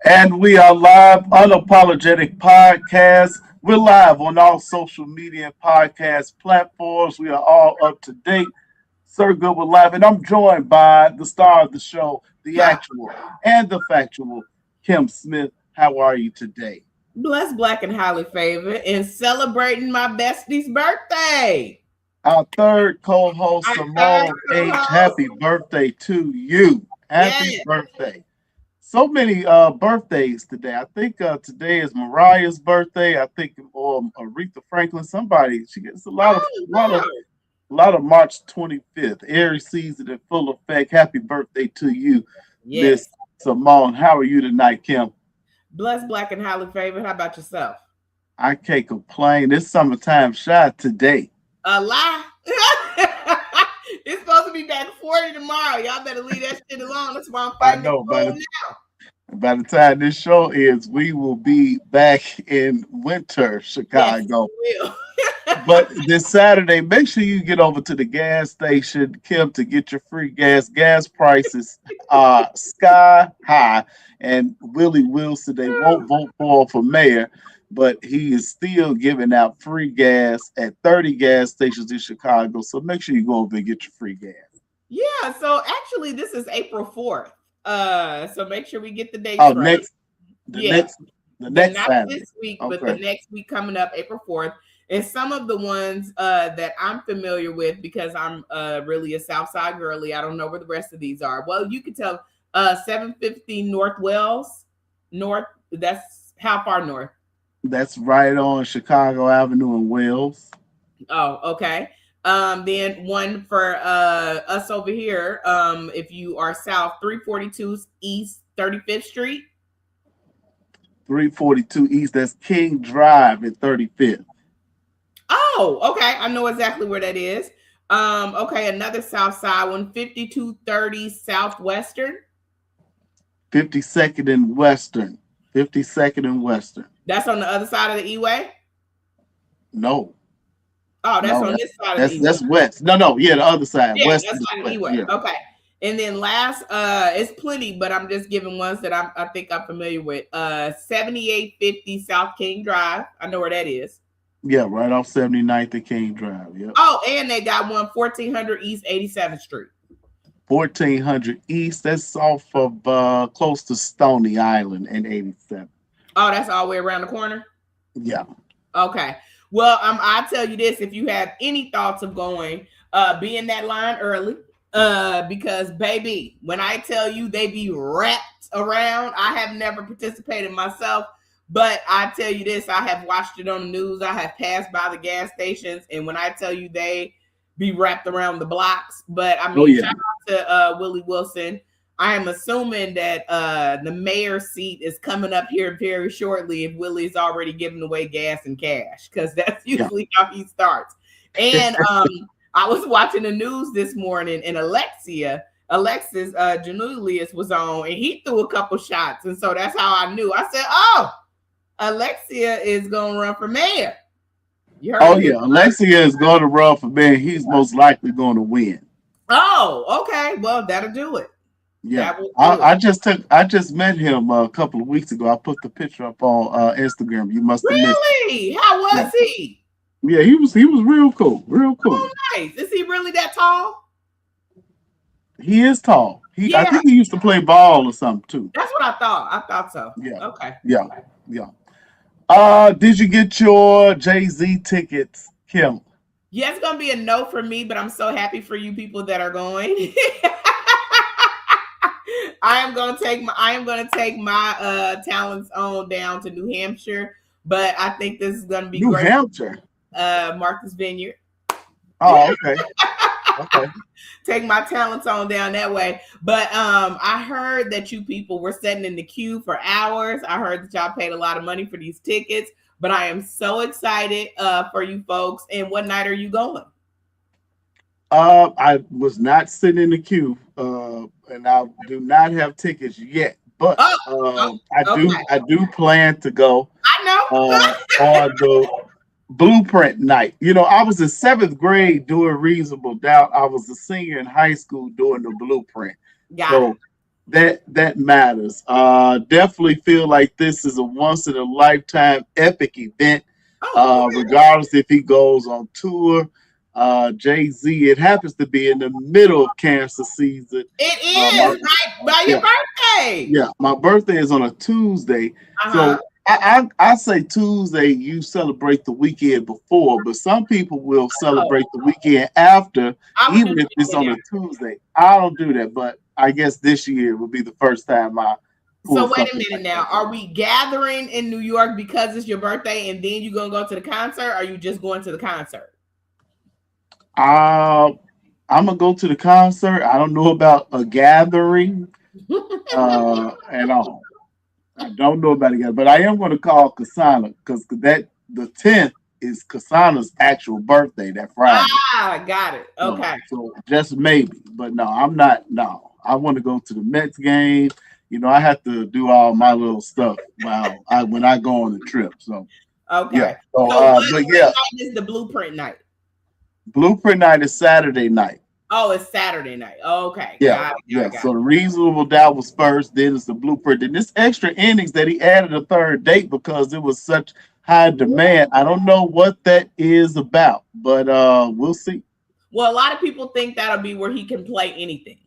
And we are live, Unapologetic Podcast. We're live on all social media and podcast platforms. We are all up to date. Sir Goodwood Live. And I'm joined by the star of the show, the actual and the factual, Kim Smith. How are you today? Blessed, black, and highly favored, and celebrating my bestie's birthday. Our third co-host, Simone H. Happy birthday to you. Happy birthday. So many birthdays today. I think today is Mariah's birthday. I think Aretha Franklin. Somebody. She gets a lot of March 25th. Aries season in full effect. Happy birthday to you, Miss Simone. How are you tonight, Kim? Blessed, black, and highly favored. How about yourself? I can't complain. It's summertime shy today. A lie. It's supposed to be back 40 tomorrow. Y'all better leave that shit alone. That's why I'm fighting. I know, by the time this show ends, we will be back in winter Chicago. Yes, but this Saturday, make sure you get over to the gas station, Kim, to get your free gas. Gas prices are sky high. And Willie Wilson, they won't vote for mayor, but he is still giving out free gas at 30 gas stations in Chicago. So make sure you go over and get your free gas. Yeah, so actually this is April 4th. So make sure we get the dates right. Next not Saturday. This week, okay. But the next week coming up, April 4th. And some of the ones that I'm familiar with because I'm really a Southside girly. I don't know where the rest of these are. Well, you can tell 750 North Wells. North, that's how far north? That's right on Chicago Avenue in Wells. Oh, okay. Then one for us over here, if you are south, 342 East 35th Street. 342 East, that's King Drive at 35th. Oh, okay. I know exactly where that is. Okay, another south side one, 5230 Southwestern. 52nd and Western. 52nd and Western. That's on the other side of the E-Way? No. Oh, that's on this side of the E-Way. That's west. No, the other side. Yeah, west that's on the E-Way. Yeah. Okay. And then last, it's plenty, but I'm just giving ones that I think I'm familiar with. 7850 South King Drive. I know where that is. Yeah, right off 79th and King Drive. Yeah. Oh, and they got one 1400 East 87th Street. 1400 East. That's off of close to Stony Island and 87. Oh, that's all the way around the corner? Yeah. Okay. Well, I'll tell you this. If you have any thoughts of going, be in that line early. Because, baby, when I tell you they be wrapped around, I have never participated myself. But I tell you this, I have watched it on the news. I have passed by the gas stations. And when I tell you they be wrapped around the blocks. But, I mean, shout out to Willie Wilson. I am assuming that the mayor's seat is coming up here very shortly if Willie's already giving away gas and cash. Because that's usually how he starts. And I was watching the news this morning and Alexis Janulius was on and he threw a couple shots. And so that's how I knew. I said, oh, Alexia is going to run for mayor. Alexia is going to run for mayor. He's most likely going to win. Oh, okay. Well, that'll do it. Yeah, I just met him a couple of weeks ago. I put the picture up on Instagram. You must have missed it. Really? How was he? Yeah, he was real cool. Real cool. Oh, nice. Is he really that tall? He is tall. I think he used to play ball or something too. That's what I thought. I thought so. Yeah. Okay. Yeah. Did you get your Jay-Z tickets, Kim? Yeah, it's gonna be a no for me, but I'm so happy for you people that are going. I am gonna take my talents on down to New Hampshire, but I think this is gonna be great. New Hampshire. Martha's Vineyard. Oh, okay. Okay. Take my talents on down that way. But I heard that you people were sitting in the queue for hours. I heard that y'all paid a lot of money for these tickets, but I am so excited for you folks. And what night are you going? I was not sitting in the queue, and I do not have tickets yet. But I do plan to go. I know on the Blueprint night. You know, I was in 7th grade doing Reasonable Doubt. I was a senior in high school doing the Blueprint. that matters. Definitely feel like this is a once in a lifetime epic event. Oh, okay. Regardless if he goes on tour, Jay Z. It happens to be in the middle of cancer season. It My is right by your Yeah, birthday. yeah. My birthday is on a Tuesday, Uh-huh. so I say Tuesday. You celebrate the weekend before, but some people will Oh, celebrate the weekend after, I would do even the if it's weekend on a after. Tuesday. I don't do that, but I guess this year will be the first time I So pull wait a something minute like now. that Are off. we gathering in New York because it's your birthday and then you gonna go to the concert? Or are you just going to the concert? Uh, I'm gonna go to the concert. I don't know about a gathering, and all. I don't know about it yet, but I am going to call Kasana because that the 10th is Kasana's actual birthday that Friday. Got it. So, Okay. so just maybe, but no, I'm not. No, I want to go to the Mets game. I have to do all my little stuff while when I go on the trip. So yeah. Okay. So So but what yeah, night is the blueprint night? Blueprint night is Saturday night. Oh, it's Saturday night. Okay, Yeah, got it, got yeah. it, got So the reasonable doubt was first, then it's the blueprint. Then this extra innings that he added a third date because it was such high demand. I don't know what that is about, but we'll see. Well, a lot of people think that'll be where he can play anything.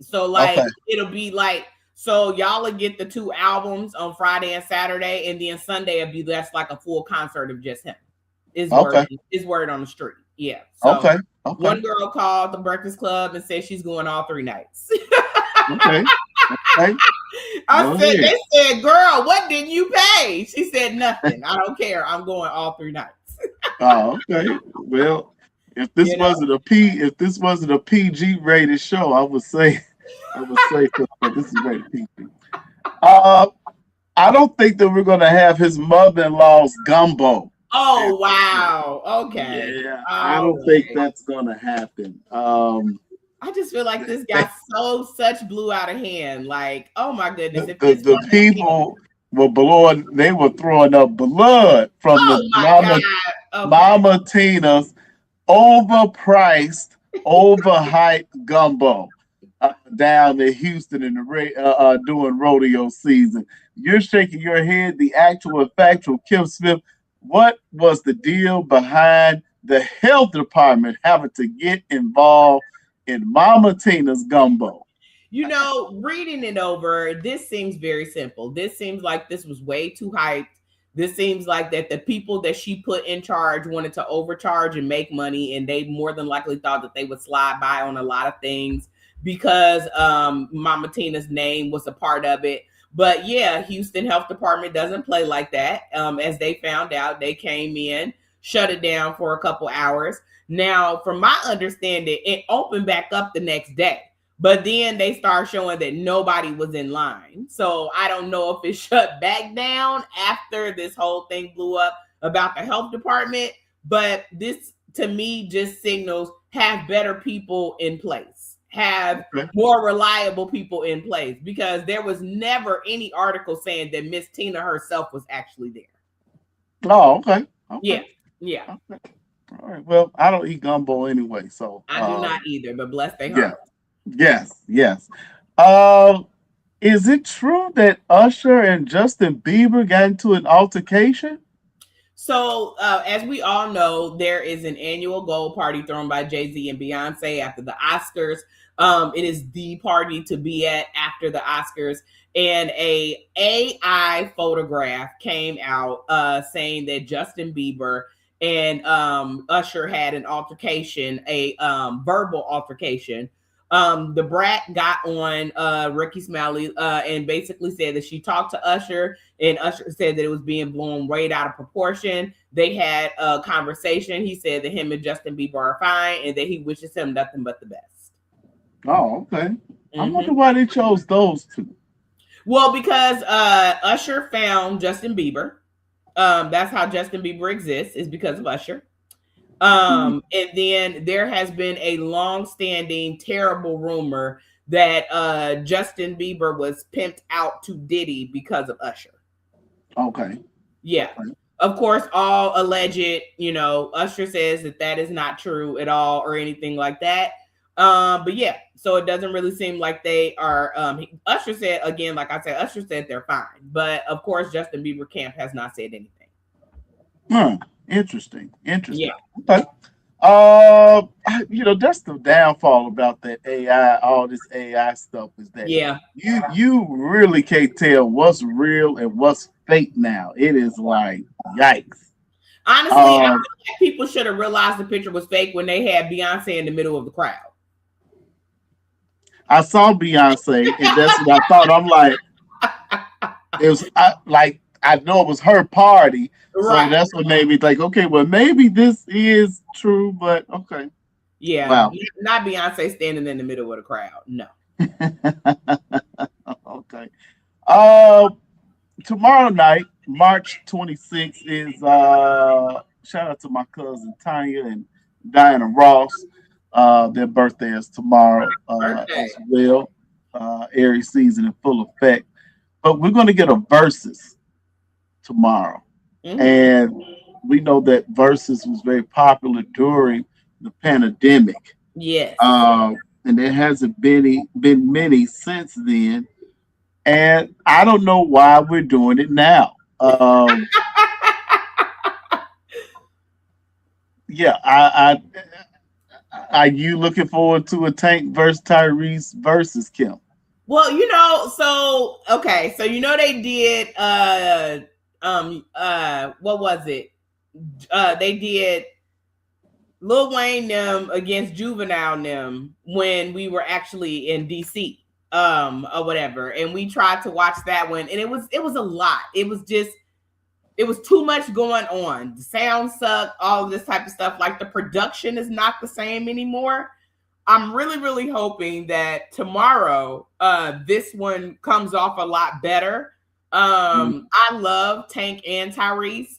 So like Okay, it'll be like so y'all will get the two albums on Friday and Saturday, and then Sunday will be that's like a full concert of just him. okay, Is word on the street. Yeah. So okay, okay, one girl called the Breakfast Club and said she's going all 3 nights. okay, okay. I Go said, ahead. they said, girl, what did you pay? She said, nothing. I don't care. I'm going all 3 nights. Oh, okay. Well, You know? if this wasn't a PG rated show, I would say so, but this is rated PG. Uh, I don't think that we're gonna have his mother-in-law's gumbo. Oh, wow. Okay. Yeah, I All don't think right. that's gonna happen. I just feel like this They, got such blew out of hand. Like, oh my goodness, if the this the wasn't a thing. people were blowing. They were throwing up blood from Oh the my God. Okay. Mama Tina's overpriced, overhyped gumbo down in Houston in the doing rodeo season. You're shaking your head. The actual factual Kim Smith. What was the deal behind the health department having to get involved in Mama Tina's gumbo? Reading it over, this seems very simple. This seems like this was way too hyped. This seems like that the people that she put in charge wanted to overcharge and make money, and they more than likely thought that they would slide by on a lot of things because Mama Tina's name was a part of it. But yeah, Houston Health Department doesn't play like that. As they found out, they came in, shut it down for a couple hours. Now, from my understanding, it opened back up the next day. But then they start showing that nobody was in line. So I don't know if it shut back down after this whole thing blew up about the health department. But this to me just signals have better people in place, have Okay. more reliable people in place, because there was never any article saying that Miss Tina herself was actually there. Oh, okay. Okay. Yeah. Yeah. Okay. All right. Well, I don't eat gumbo anyway, so I do not either, but bless their yeah. heart. Yes, yes. Um, is it true that Usher and Justin Bieber got into an altercation? So, as we all know, there is an annual gold party thrown by Jay Z and Beyonce after the Oscars. It is the party to be at after the Oscars, and a AI photograph came out saying that Justin Bieber and Usher had an altercation, a verbal altercation. The brat got on Ricky Smiley and basically said that she talked to Usher, and Usher said that it was being blown way out of proportion. They had a conversation. He said that him and Justin Bieber are fine and that he wishes him nothing but the best. Oh, okay. I wonder Hmm. why they chose those two. Well, because Usher found Justin Bieber. That's how Justin Bieber exists, is because of Usher. And then there has been a long-standing terrible rumor that Justin Bieber was pimped out to Diddy because of Usher. Okay. Yeah. Okay. Of course, all alleged, Usher says that that is not true at all or anything like that. But yeah, so it doesn't really seem like they are. Usher said again, like I said, Usher said they're fine, but of course, Justin Bieber camp has not said anything. Interesting. Yeah, Interesting. Okay. That's the downfall about that AI. All this AI stuff is that yeah. you really can't tell what's real and what's fake now. It is like yikes. Honestly, I feel Um, like people should have realized the picture was fake when they had Beyonce in the middle of the crowd. I saw Beyonce, and that's what I thought. I'm like, I know it was her party, so Right. that's what made me think. Okay, well maybe this is true, but okay. Yeah, Wow. not Beyonce standing in the middle of the crowd. No. Okay. Uh, Tomorrow night, March 26th, is shout out to my cousin Tanya and Diana Ross. Their birthday is tomorrow Birthday. as well. Aries season in full effect. But we're going to get a versus tomorrow. Mm-hmm. And we know that versus was very popular during the pandemic. Yes. And there hasn't been many since then. And I don't know why we're doing it now. Yeah, are you looking forward to a Tank versus Tyrese versus Kim? Well, so okay, so they did what was it? They did Lil Wayne them against Juvenile them when we were actually in DC or whatever, and we tried to watch that one, and it was a lot. It was too much going on. The sound sucked, all of this type of stuff. Like the production is not the same anymore. I'm really, really hoping that tomorrow, this one comes off a lot better. I love Tank and Tyrese.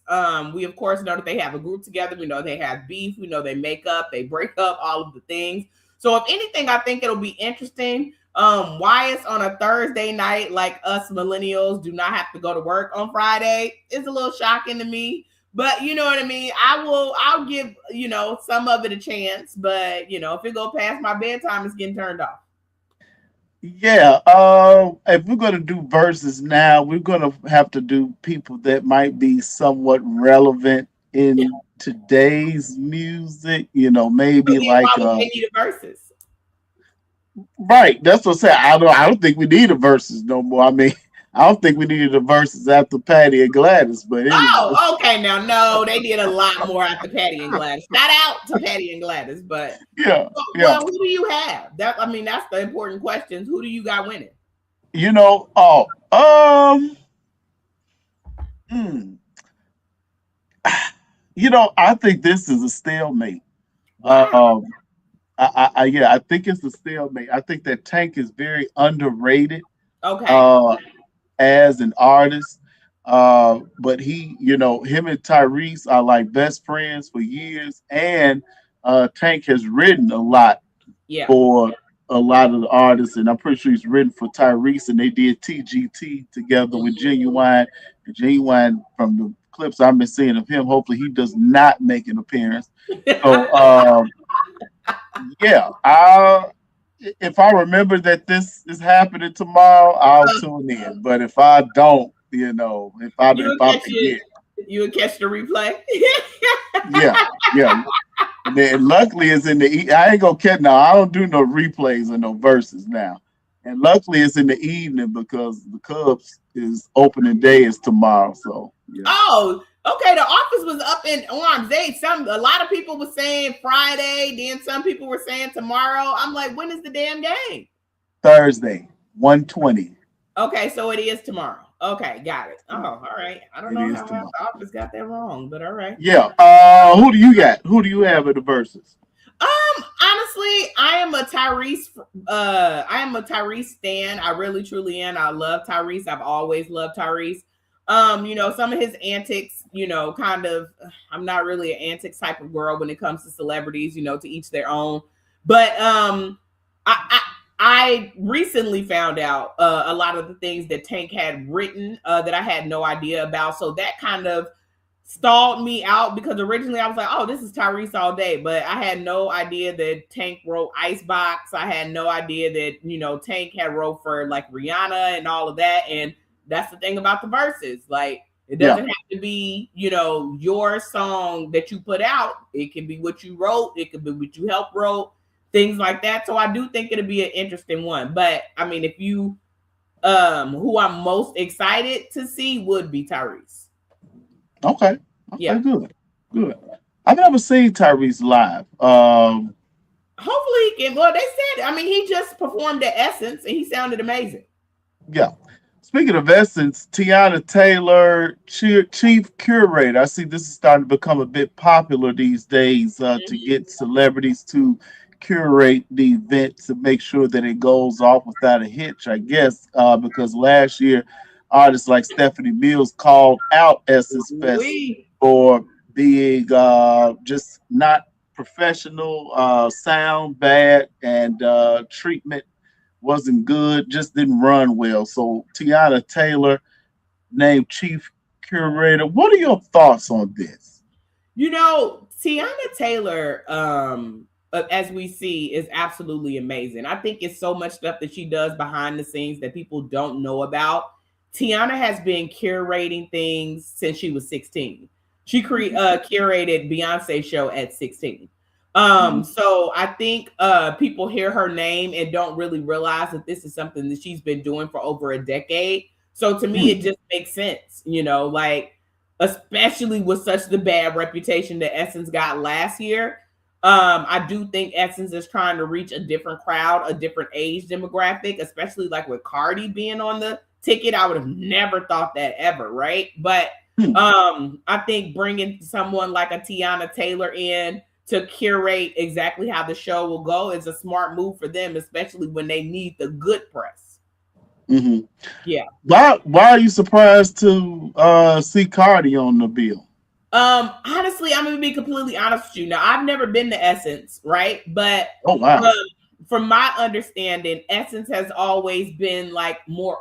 We of course know that they have a group together. We know they have beef. We know they make up, they break up, all of the things. So if anything, I think it'll be interesting. Why it's on a Thursday night, like us millennials do not have to go to work on Friday, is a little shocking to me. But you know what I mean? I'll give, some of it a chance. But, if it go past my bedtime, it's getting turned off. Yeah, if we're gonna do verses now, we're gonna have to do people that might be somewhat relevant Yeah. in today's music. So Maybe then like why would they need a versus? right. That's what I said. I don't think we need a verses no more. I mean, I don't think we needed a verses after Patty and Gladys. But anyway, Oh, okay. Now, no, they did a lot more after Patty and Gladys. Shout out to Patty and Gladys, but yeah, yeah. well, who do you have? That's the important questions. Who do you got winning? Oh, hmm. I think this is a stalemate. Wow. Um, yeah, I think it's a stalemate. I think that Tank is very underrated Okay. uh, as an artist. But him and Tyrese are like best friends for years, and Tank has written a lot Yeah. for a lot of the artists, and I'm pretty sure he's written for Tyrese, and they did TGT together with Genuine. And Genuine, from the clips I've been seeing of him, hopefully he does not make an appearance. So, yeah, if I remember that this is happening tomorrow, I'll tune in. But if I don't, You if would I catch forget, it. You would catch the replay. yeah, yeah. And then luckily it's in the. I ain't gonna catch now. I don't do no replays or no verses now. And luckily it's in the evening because the Cubs is opening day is tomorrow. So yeah. Oh, okay. The office was up in arms. A lot of people were saying Friday, then some people were saying tomorrow. I'm like, when is the damn game? Thursday, 1:20. Okay, so it is tomorrow. Okay, got it. Oh, all right. I don't It know is how tomorrow. the office got that wrong, but all right. Yeah. Who do you got? Who do you have at the verses? Honestly, I am a Tyrese stan. I really truly am. I love Tyrese. I've always loved Tyrese. Some of his antics, kind of, I'm not really an antics type of girl when it comes to celebrities, to each their own. But I recently found out a lot of the things that Tank had written that I had no idea about. So that kind of stalled me out because originally I was like, oh, this is Tyrese all day. But I had no idea that Tank wrote Icebox. I had no idea that, you know, Tank had wrote for like Rihanna and all of that. And that's the thing about the verses. Like, it doesn't have to be, you know, your song that you put out. It can be what you wrote. It could be what you helped wrote, things like that. So I do think it'll be an interesting one. But I mean, if you, who I'm most excited to see would be Tyrese. Okay. Yeah. Good. I've never seen Tyrese live. Hopefully he can. Well, they said, I mean, he just performed at Essence and he sounded amazing. Yeah. Speaking of Essence, Tiana Taylor, chief curator. I see this is starting to become a bit popular these days to get celebrities to curate the event to make sure that it goes off without a hitch, I guess, because last year artists like Stephanie Mills called out Essence Fest for being just not professional, sound bad, and treatment wasn't good, just didn't run well. So Tiana Taylor named chief curator. What are your thoughts on this? You know, Tiana Taylor, as we see, is absolutely amazing. I think it's so much stuff that she does behind the scenes that people don't know about. Tiana has been curating things since she was 16. She curated Beyonce's show at 16. So I think people hear her name and don't really realize that this is something that she's been doing for over a decade. So to me, it just makes sense, you know, like, especially with such the bad reputation that Essence got last year. I do think Essence is trying to reach a different crowd, a different age demographic, especially like with Cardi being on the ticket. I would have never thought that ever, right? But I think bringing someone like a Tiana Taylor in to curate exactly how the show will go is a smart move for them, especially when they need the good press. Mm-hmm. Yeah. Why are you surprised to see Cardi on the bill? Honestly, I'm gonna be completely honest with you. Now, I've never been to Essence, right? But oh wow. From my understanding, Essence has always been like more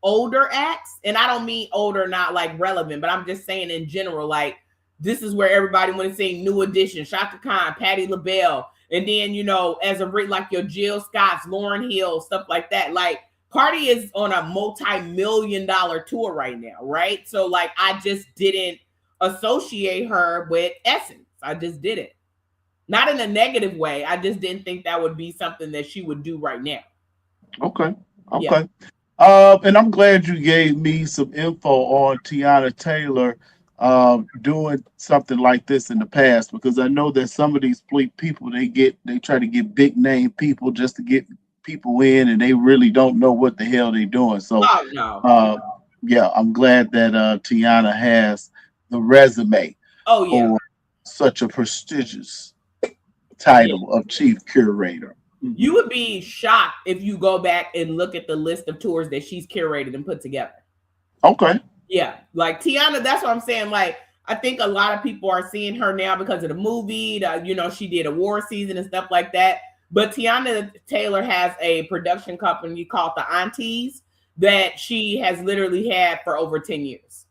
older acts, and I don't mean older, not like relevant, but I'm just saying in general, like, this is where everybody want to sing New Edition, Shaka Khan, Patti LaBelle, and then, you know, as of like your Jill Scotts, Lauryn Hill, stuff like that. Like, Cardi is on a multi-million-dollar tour right now, right? So like, I just didn't associate her with Essence. I just didn't. Not in a negative way. I just didn't think that would be something that she would do right now. Okay. Yeah. And I'm glad you gave me some info on Tiana Taylor doing something like this in the past, because I know that some of these people they try to get big name people just to get people in, and they really don't know what the hell they're doing. So yeah, I'm glad that Tiana has the resume for such a prestigious title of chief curator. You would be shocked if you go back and look at the list of tours that she's curated and put together. Okay. Yeah, like Tiana, that's what I'm saying. Like, I think a lot of people are seeing her now because of the movie. You know, she did award season and stuff like that. But Tiana Taylor has a production company called The Aunties that she has literally had for over 10 years.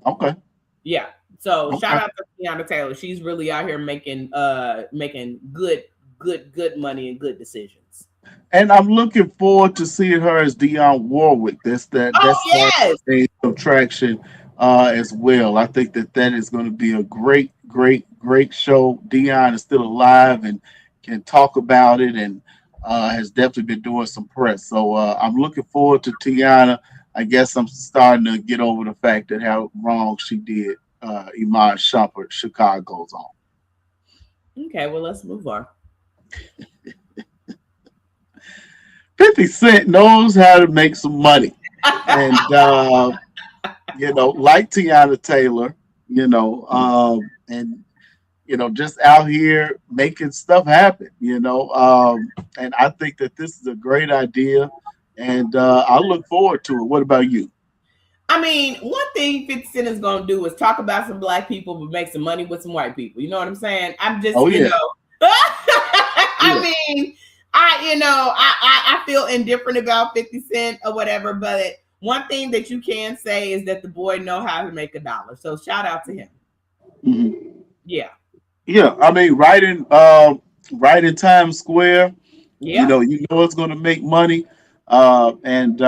Okay. Yeah. So shout out to Tiana Taylor. She's really out here making good money and good decisions. And I'm looking forward to seeing her as Dionne Warwick. That's some traction as well. I think that is going to be a great show. Dionne is still alive and can talk about it, and has definitely been doing some press. So I'm looking forward to Tiana. I guess I'm starting to get over the fact that how wrong she did Iman Shumpert, Chicago's on. Okay, well, let's move on. 50 Cent knows how to make some money. And, you know, like Tiana Taylor, you know, and, you know, just out here making stuff happen, you know. And I think that this is a great idea, and I look forward to it. What about you? I mean, one thing 50 Cent is going to do is talk about some black people, but make some money with some white people. You know what I'm saying? I'm just, you know. I mean, I feel indifferent about 50 Cent or whatever, but one thing that you can say is that the boy know how to make $1. So shout out to him. Mm-hmm. Yeah. Yeah, I mean, right in Times Square. Yeah. You know it's going to make money. And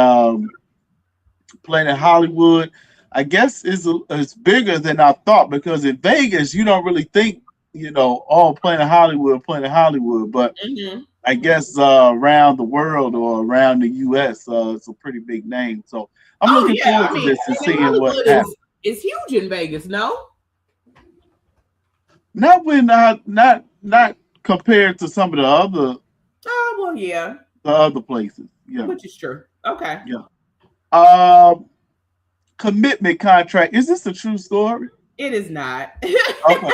playing in Hollywood, I guess is bigger than I thought because in Vegas you don't really think oh playing in Hollywood, but Mm-hmm. I guess around the world or around the U.S. It's a pretty big name. So I'm Oh looking yeah. forward I to mean, this and and seeing what Hollywood happens. is huge in Vegas, no? Not when not compared to some of Oh well, yeah, the other places. Yeah, which is true. Okay. yeah. Um, Commitment contract. Is this a true story? It is not. Okay. Okay.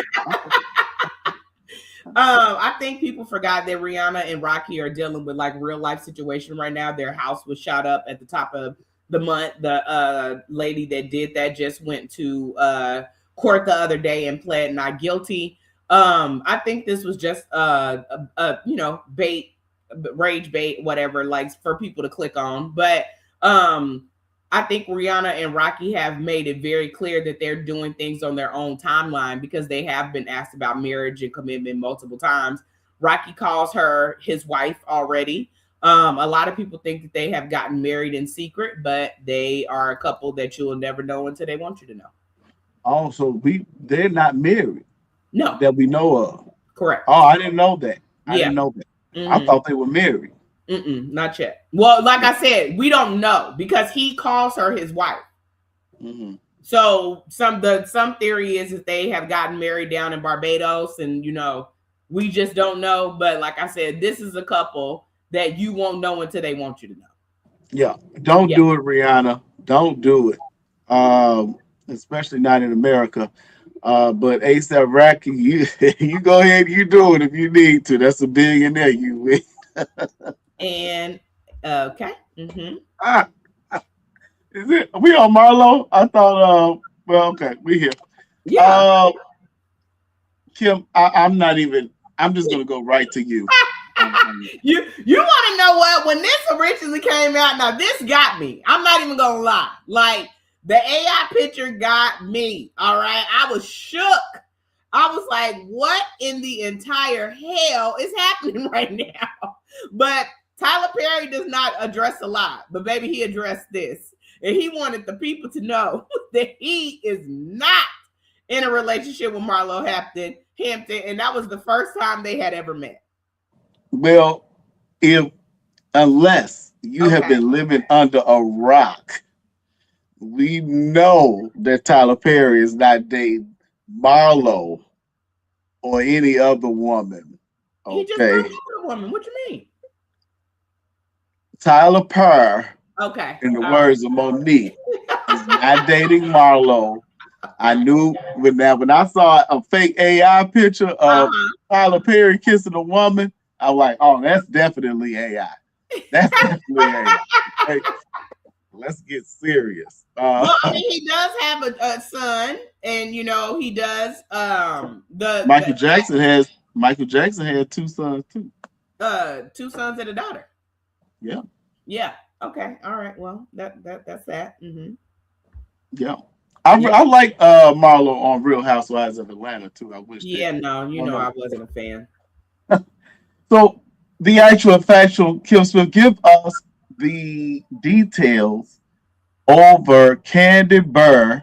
I think people forgot that Rihanna and Rocky are dealing with like real life situation right now. Their house was shot up at the top of the month. The lady that did that just went to court the other day and pled not guilty. I think this was just bait, rage bait, whatever, like for people to click on. But I think Rihanna and Rocky have made it very clear that they're doing things on their own timeline because they have been asked about marriage and commitment multiple times. Rocky calls her his wife already. A lot of people think that they have gotten married in secret, but they are a couple that you'll never know until they want you to know. Also, they're not married No, that we know of. correct. Oh, I didn't know that. I Yeah. didn't know that. I Mm-hmm. thought they were married. Not yet. Well, like I said, we don't know because he calls her his wife. Mm-hmm. So some theory is that they have gotten married down in Barbados, and we just don't know. But like I said, this is a couple that you won't know until they want you to know. Yeah. Don't Yeah. do it, Rihanna. Don't do it. Especially not in America. But ASAP Rocky, you go ahead, you do it if you need to. That's a billionaire, you. And okay. Mm-hmm. Ah, is it? We on Marlo? I thought. Well, okay, we here. Yeah. Kim, I'm not even. I'm just gonna go right to you. You want to know what? When this originally came out, now this got me. I'm not even gonna lie. Like the AI picture got me. All right, I was shook. I was like, what in the entire hell is happening right now? But Tyler Perry does not address a lot, but baby, he addressed this. And he wanted the people to know that he is not in a relationship with Marlo Hampton. And that was the first time they had ever met. Well, unless you have been living under a rock, we know that Tyler Perry is not dating Marlo or any other woman. Okay. He just broke up with a woman. What you mean? Tyler Perry, in the All words of Monique, is not dating Marlo. I knew when I saw a fake AI picture of Tyler Perry kissing a woman, I was like, oh, that's definitely AI. That's definitely AI. Okay. Let's get serious. Well, I mean, he does have a son, and he does. Michael Jackson had two sons too. 2 sons and a daughter. Yeah. Yeah. Okay. All right. Well, that's that. Mm-hmm. Yeah. I like Marlo on Real Housewives of Atlanta too. I wish. Yeah. No, I wasn't a fan. So the actual factual, Kim Smith, give us the details over Candy Burr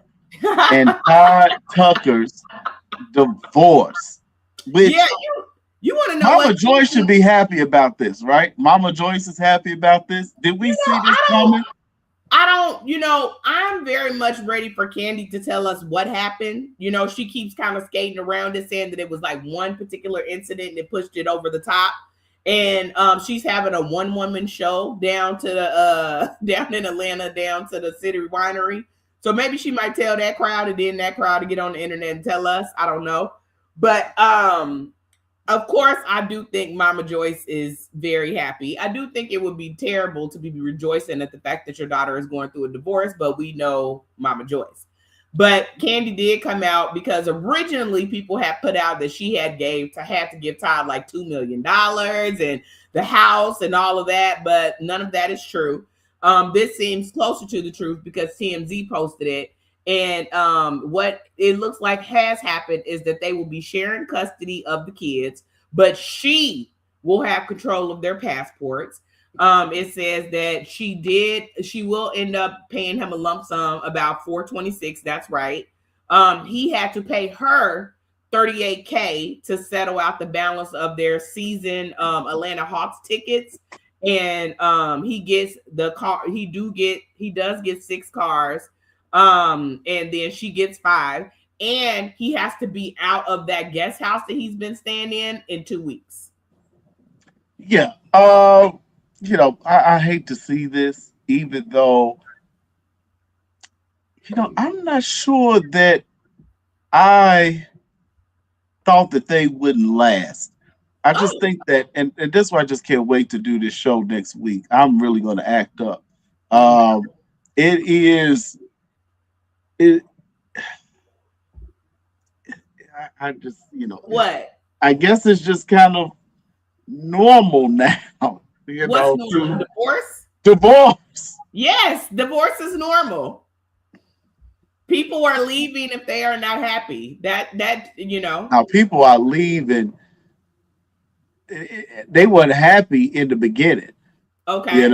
and Todd Tucker's divorce. Which you want to know? Mama Joyce should be happy about this, right? Mama Joyce is happy about this. Did we see this coming? I don't, I'm very much ready for Candy to tell us what happened. She keeps kind of skating around it, saying that it was like one particular incident that pushed it over the top. And she's having a one-woman show down to the down in Atlanta, down to the City Winery. So maybe she might tell that crowd, and then that crowd to get on the internet and tell us. I don't know. But of course, I do think Mama Joyce is very happy. I do think it would be terrible to be rejoicing at the fact that your daughter is going through a divorce, but we know Mama Joyce. But Candy did come out because originally people had put out that she had to give Todd like $2 million and the house and all of that, but none of that is true. This seems closer to the truth because TMZ posted it, And what it looks like has happened is that they will be sharing custody of the kids, but she will have control of their passports. It says that she will end up paying him a lump sum, about 426. That's right. He had to pay her 38K to settle out the balance of their season Atlanta Hawks tickets. And he gets the car. He does get 6 cars. And then she gets 5. And he has to be out of that guest house that he's been staying in 2 weeks. Yeah. I hate to see this, even though, I'm not sure that I thought that they wouldn't last. I just Oh, think that, and that's why I just can't wait to do this show next week. I'm really going to act up. mhm. Um, it is, it, I just, What? I guess it's just kind of normal now, What's normal? to Divorce? divorce. Yes, divorce is normal. People are leaving if they are not happy. That. Now, people are leaving. They weren't happy in the beginning, Okay.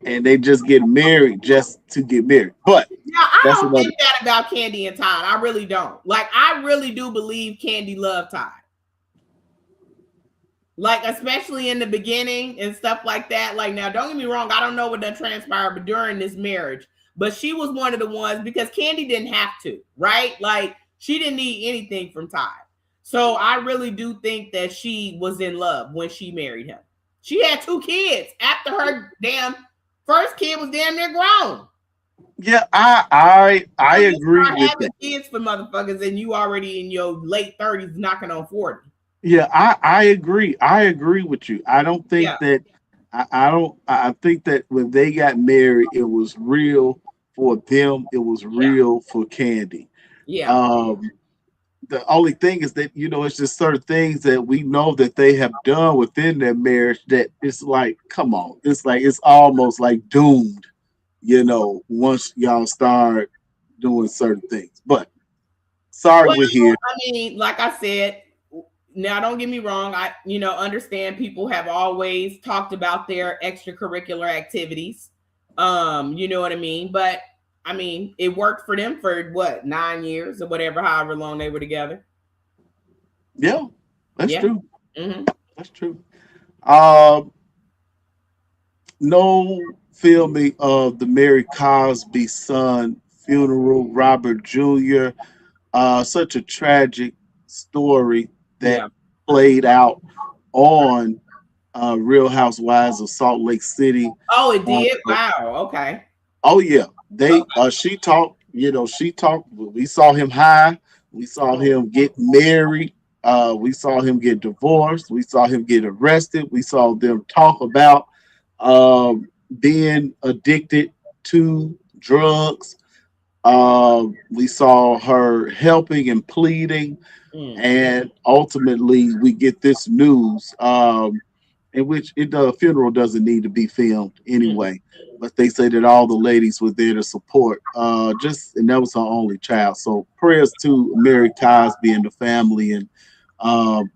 and they just get married just to get married. But Now, I that's don't another. think that about Candy and Todd. I really don't. Like, I really do believe Candy loved Todd. Like, especially in the beginning and stuff like that. Like, now, don't get me wrong. I don't know what done transpired but during this marriage. But she was one of the ones, because Candy didn't have to, right? Like, she didn't need anything from Todd. So I really do think that she was in love when she married him. She had 2 kids after her damn first kid was damn near grown. Yeah, I So you agree start with having that. kids for motherfuckers and you already in your late 30s knocking on 40. Yeah, I agree. I agree with you. I don't Yeah. think that I don't. I think that when they got married, it was real for them. It was Yeah. real for Candy. Yeah. Um, the only thing is that it's just certain things that we know that they have done within their marriage that it's like, come on, it's like it's almost like doomed. Once y'all start doing certain things. But sorry, Well, we're here. I mean, like I said, now don't get me wrong. I, understand people have always talked about their extracurricular activities. You know what I mean? But I mean, it worked for them for what, 9 years or whatever, however long they were together. Yeah, that's Yeah. true. Mm-hmm. That's true. Um, no filming of the Mary Cosby son funeral, Robert Jr. Such a tragic story that Yeah. played out on Real Housewives of Salt Lake City. Oh, it On did? Wow. Okay. Oh yeah, they Okay. she talked. She talked. We saw him high. We saw him get married. We saw him get divorced. We saw him get arrested. We saw them talk about being addicted to drugs. We saw her helping and pleading, Mm. and ultimately we get this news, in which the funeral doesn't need to be filmed Mm. anyway. But they say that all the ladies were there to support, and that was her only child. So prayers to Mary Cosby and the family, and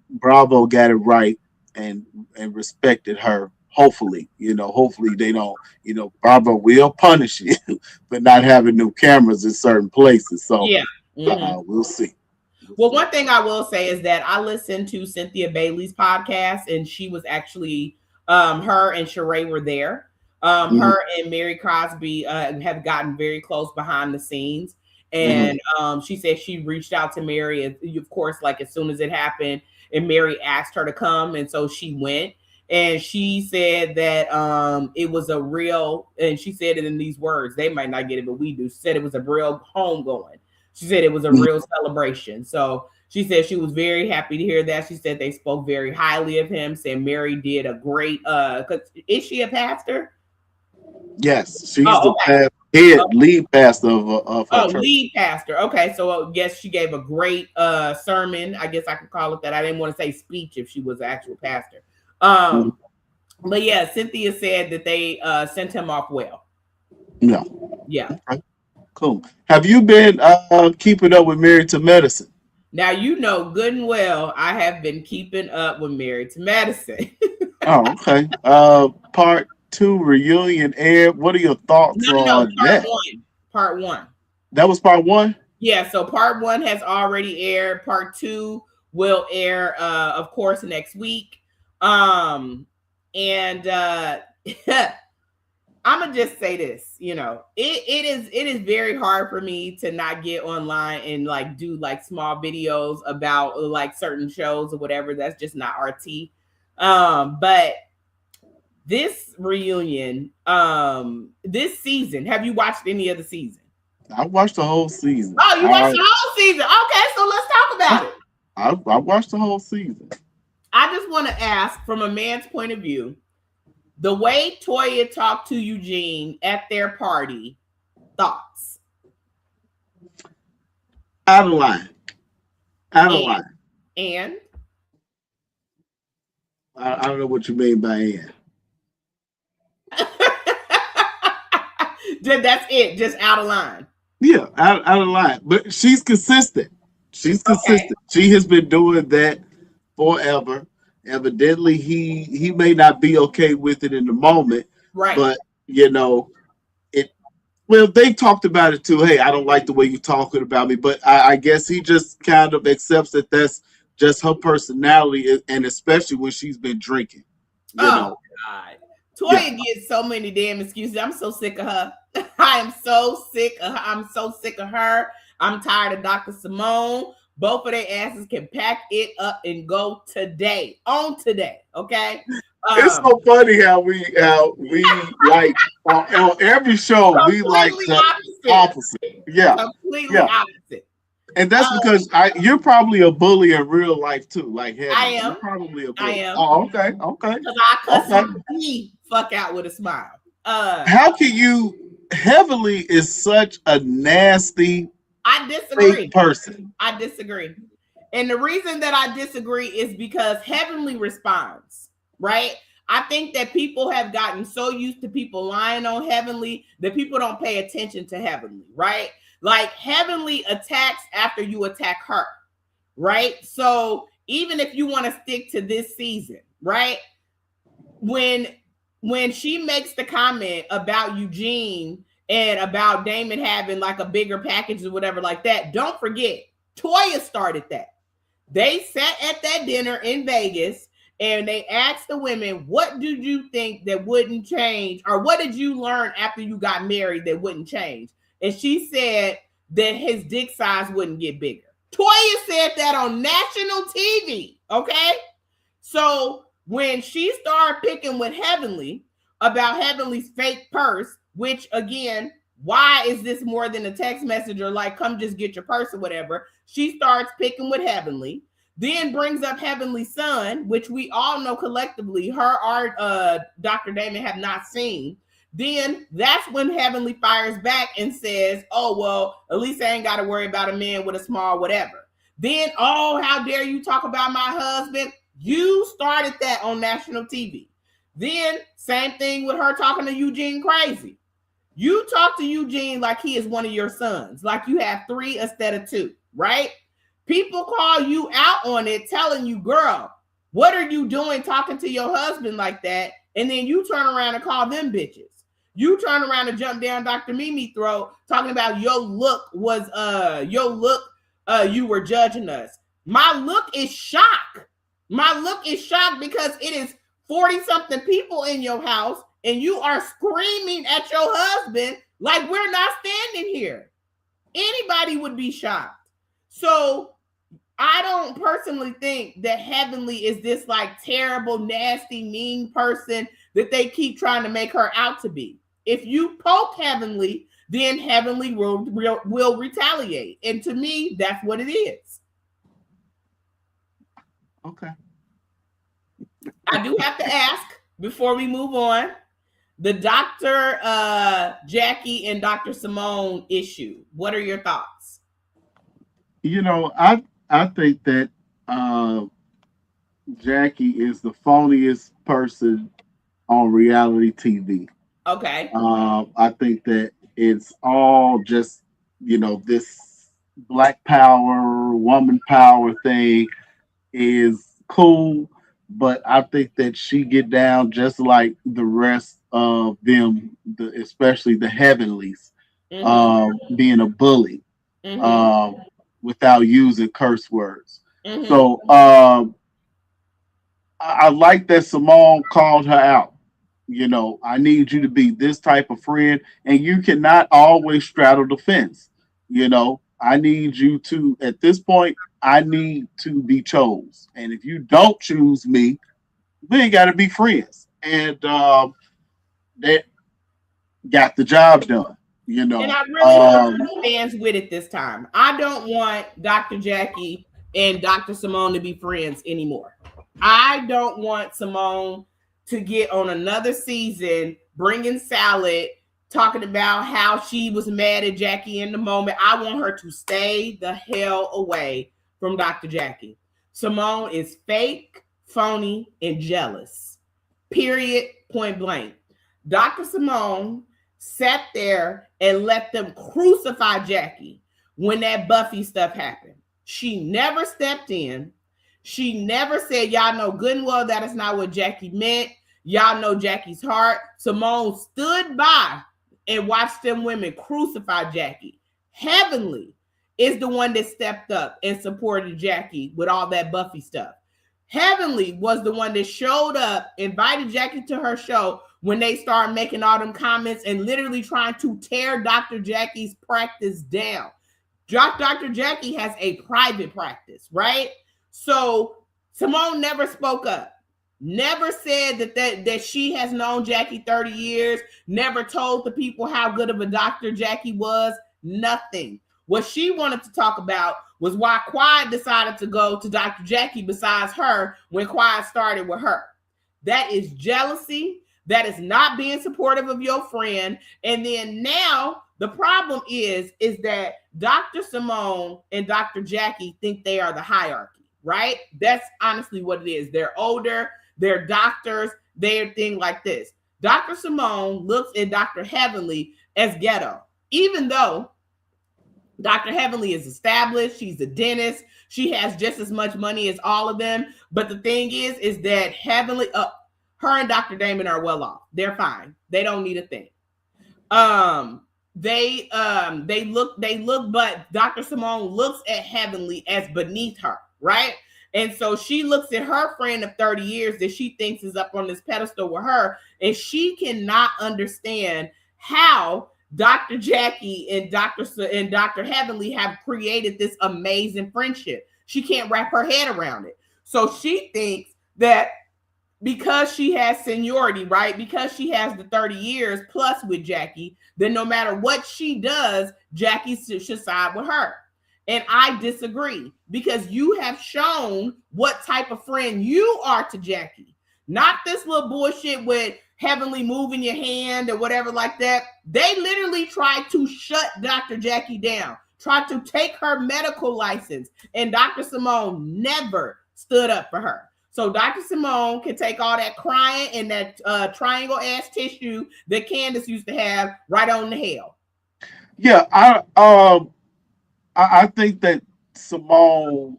Bravo got it right and respected her. Hopefully they don't. Bravo will punish you for not having new cameras in certain places. So Yeah. Mhm. we'll see. Well, one thing I will say is that I listened to Cynthia Bailey's podcast, and she was actually her and Sheree were there. Mhm, Her and Mary Cosby have gotten very close behind the scenes, mhm. and she said she reached out to Mary, and of course, like as soon as it happened, and Mary asked her to come, and so she went. And she said that it was a real, and she said it in these words. They might not get it, but we do. She said it was a real homegoing. She said it was a real celebration. So she said she was very happy to hear that. She said they spoke very highly of him, saying Mary did a great is she a pastor? Yes, she's the Oh, okay. lead pastor of her Oh, church. lead pastor. Okay, so I guess she gave a great sermon. I guess I could call it that. I didn't want to say speech if she was an actual pastor. Mhm. But yeah, Cynthia said that they sent him off well. Yeah. Yeah. Okay. Cool. Have you been keeping up with Married to Medicine? Now you know good and well I have been keeping up with Married to Medicine. Oh, okay. Part two reunion aired. What are your thoughts No, on part that? one. Part one. That was part one. Yeah, so part one has already aired. Part two will air, of course, next week. And I'm gonna just say this, it is very hard for me to not get online and like do like small videos about like certain shows or whatever. That's just not RT. But this reunion, this season, have you watched any of the season? I watched the whole season. Oh, you watched the whole season. Okay, so let's talk about it. I watched the whole season. I just want to ask, from a man's point of view, the way Toya talked to Eugene at their party, thoughts? Out of line. Out of line. And? I don't know what you mean by and. That's it, just out of line. Yeah, out of line. But she's consistent. She's consistent. Okay. She has been doing that forever. Evidently, he may not be okay with it in the moment. Right. But, well, they talked about it too. Hey, I don't like the way you're talking about me. But I guess he just kind of accepts that that's just her personality, and especially when she's been drinking. God. Toya gets so many damn excuses. I'm so sick of her. I am so sick of her. I'm so sick of her. I'm tired of Dr. Simone. Both of their asses can pack it up and go today. On today, okay? It's so funny how we like on every show we like the opposite. Yeah, completely opposite. And that's because you're probably a bully in real life too. Like Heavenly. I am. You're probably a bully. I am. Oh, okay. Because I cuss me fuck out with a smile. How can you? Heavenly is such a nasty. I disagree. Fake person. I disagree. And the reason that I disagree is because Heavenly responds, right? I think that people have gotten so used to people lying on Heavenly that people don't pay attention to Heavenly, right? Like Heavenly attacks after you attack her, right? So even if you want to stick to this season, right? When she makes the comment about Eugene and about Damon having like a bigger package or whatever like that, don't forget, Toya started that. They sat at that dinner in Vegas and they asked the women, what did you think that wouldn't change? Or what did you learn after you got married that wouldn't change? And she said that his dick size wouldn't get bigger. Toya said that on national TV, okay? So when she started picking with Heavenly about Heavenly's fake purse, which again, why is this more than a text message or like, come just get your purse or whatever? She starts picking with Heavenly, then brings up Heavenly's son, which we all know collectively her art, Dr. Damon have not seen. Then that's when Heavenly fires back and says, oh, well, at least I ain't got to worry about a man with a small whatever. Then, oh, how dare you talk about my husband? You started that on national TV. Then, same thing with her talking to Eugene crazy. You talk to Eugene like he is one of your sons, like you have 3 instead of 2, right? People call you out on it, telling you, girl, what are you doing talking to your husband like that? And then you turn around and call them bitches. You turn around and jump down Dr. Mimi's throat talking about you were judging us. My look is shock. My look is shocked because it is 40-something people in your house and you are screaming at your husband like we're not standing here. Anybody would be shocked. So I don't personally think that Heavenly is this like terrible, nasty, mean person that they keep trying to make her out to be. If you poke Heavenly, then Heavenly will retaliate. And to me, that's what it is. Okay. I do have to ask before we move on, the Dr. Jackie and Dr. Simone issue. What are your thoughts? I think that Jackie is the phoniest person on reality TV. Okay. I think that it's all just this black power, woman power thing is cool, but I think that she get down just like the rest of them, especially the heavenlies, Mm-hmm. being a bully, Mm-hmm. um, without using curse words. Mm-hmm. So I like that Simone called her out. I need you to be this type of friend, and you cannot always straddle the fence. I need you to, at this point, I need to be chose. And if you don't choose me, we ain't got to be friends. And that got the job done. And I really hope she stands with it this time. I don't want Dr. Jackie and Dr. Simone to be friends anymore. I don't want Simone to get on another season bringing salad, talking about how she was mad at Jackie in the moment. I want her to stay the hell away from Dr. Jackie. Simone is fake, phony, and jealous. Period. Point blank. Dr. Simone sat there and let them crucify Jackie when that Buffy stuff happened. She never stepped in. She never said, y'all know good and well that is not what Jackie meant. Y'all know Jackie's heart. Simone stood by and watched them women crucify Jackie. Heavenly is the one that stepped up and supported Jackie with all that Buffy stuff. Heavenly was the one that showed up, invited Jackie to her show when they started making all them comments and literally trying to tear Dr. Jackie's practice down. Dr. Jackie has a private practice, right? So Simone never spoke up, never said that she has known Jackie 30 years, never told the people how good of a doctor Jackie was, nothing. What she wanted to talk about was why Quiet decided to go to Dr. Jackie besides her when Quiet started with her. That is jealousy. That is not being supportive of your friend. And then now the problem is that Dr. Simone and Dr. Jackie think they are the hierarchy, right? That's honestly what it is. They're older, they're doctors, they're thing like this. Dr. Simone looks at Dr. Heavenly as ghetto, even though Dr. Heavenly is established. She's a dentist. She has just as much money as all of them. But the thing is that Heavenly, her and Dr. Damon are well off. They're fine. They don't need a thing. They look, but Dr. Simone looks at Heavenly as beneath her, right? And so she looks at her friend of 30 years that she thinks is up on this pedestal with her, and she cannot understand how Dr. Jackie and Dr. Heavenly have created this amazing friendship. She can't wrap her head around it. So she thinks that because she has seniority, right? Because she has the 30 years plus with Jackie, then no matter what she does, Jackie should side with her. And I disagree, because you have shown what type of friend you are to Jackie. Not this little bullshit with Heavenly moving your hand or whatever like that. They literally tried to shut Dr. Jackie down, tried to take her medical license, and Dr. Simone never stood up for her. So Dr. Simone can take all that crying and that triangle ass tissue that Candace used to have right on the hell. Yeah, I think that Simone,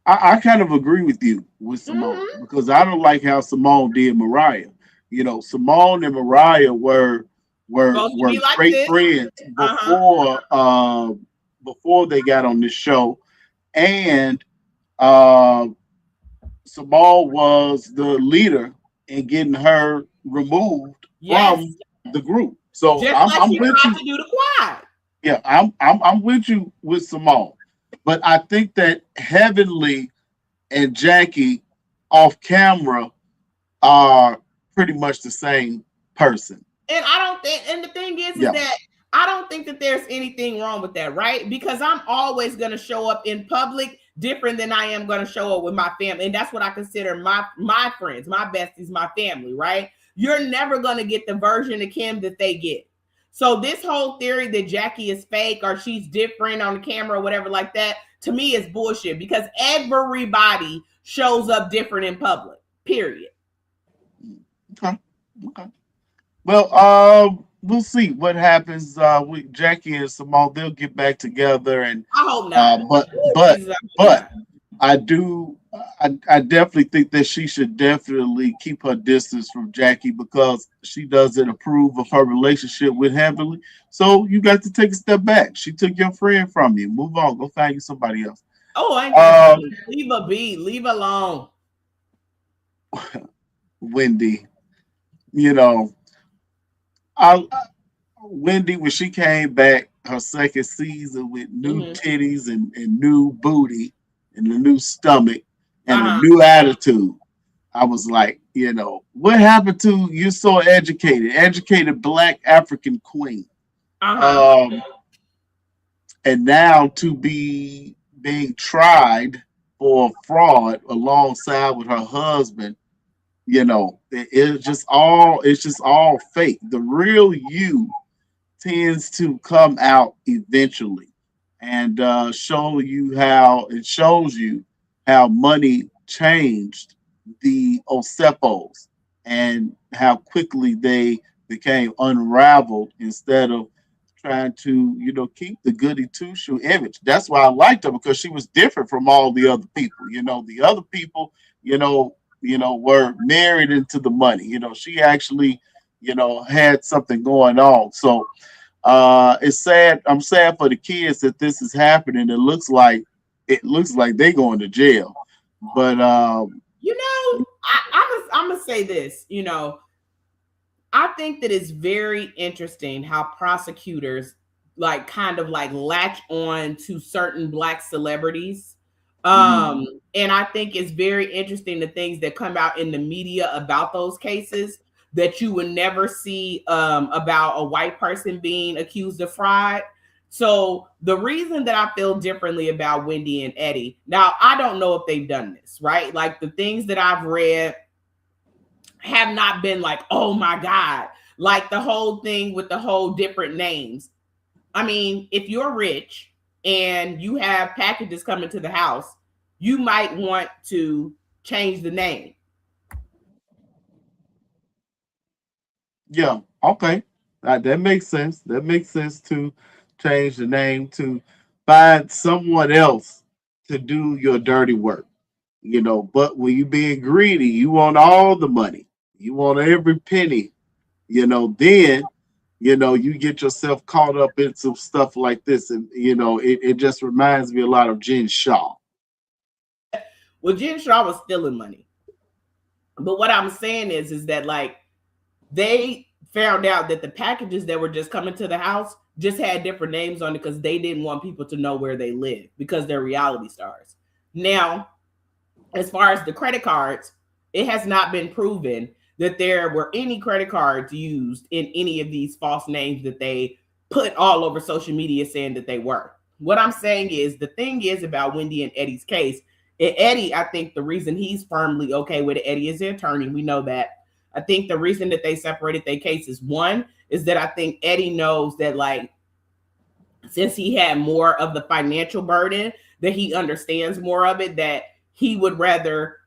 I kind of agree with you with Simone, because I don't like how Simone did Mariah. Simone and Mariah were like great this. friends before they got on this show, and Simone was the leader in getting her removed from the group. So just I'm with you. To do the Quad. Yeah, I'm with you with Simone, but I think that Heavenly and Jackie off camera are pretty much the same person. And I don't think, and the thing is that I don't think that there's anything wrong with that, right? Because I'm always going to show up in public different than I am going to show up with my family. And that's what I consider my friends, my besties, my family, right? You're never going to get the version of Kim that they get. So this whole theory that Jackie is fake or she's different on the camera or whatever like that, to me is bullshit, because everybody shows up different in public, period. Okay. Well, we'll see what happens with Jackie and Simone. They'll get back together, and I hope not. but Ooh, but Jesus, I hope but not. I do. I definitely think that she should definitely keep her distance from Jackie because she doesn't approve of her relationship with Heavenly. So you got to take a step back. She took your friend from you. Move on. Go find you somebody else. Oh, I ain't gonna say Um, that. Leave her be. Leave her alone. Wendy, you know, I Wendy when she came back her second season with new Mm-hmm. titties and new booty and a new stomach and a Uh-huh. new attitude. I was like, what happened to you so educated black African queen? Uh-huh. Um, and now to be being tried for fraud alongside with her husband, it's just all fake. The real you tends to come out eventually and shows you how money changed the Osepos and how quickly they became unraveled instead of trying to keep the goody two shoe image. That's why I liked her because she was different from all the other people. The other people, you know, were married into the money. She actually had something going on. So it's sad. I'm sad for the kids that this is happening. It looks like they going to jail. But I'm gonna say this. I think that it's very interesting how prosecutors like kind of like latch on to certain black celebrities. mhm, And I think it's very interesting the things that come out in the media about those cases that you would never see about a white person being accused of fraud. So the reason that I feel differently about Wendy and Eddie, now I don't know if they've done this, right? Like the things that I've read have not been like, oh my God, like the whole thing with the whole different names. I mean, if you're rich and you have packages coming to the house, you might want to change the name. yeah, okay, that makes sense. That makes sense to change the name to find someone else to do your dirty work. But when you being greedy, you want all the money, you want every penny. Then you get yourself caught up in some stuff like this, and it just reminds me a lot of Jen Shaw. Well, Jen Shaw was stealing money. But what I'm saying is that like they found out that the packages that were just coming to the house just had different names on it because they didn't want people to know where they live because they're reality stars. Now, as far as the credit cards, it has not been proven that there were any credit cards used in any of these false names that they put all over social media saying that they were. What I'm saying is the thing is about Wendy and Eddie's case. And Eddie, I think the reason he's firmly okay with it, Eddie is the attorney. We know that. I think the reason that they separated their cases, one, is that I think Eddie knows that, like, since he had more of the financial burden, that he understands more of it, that he would rather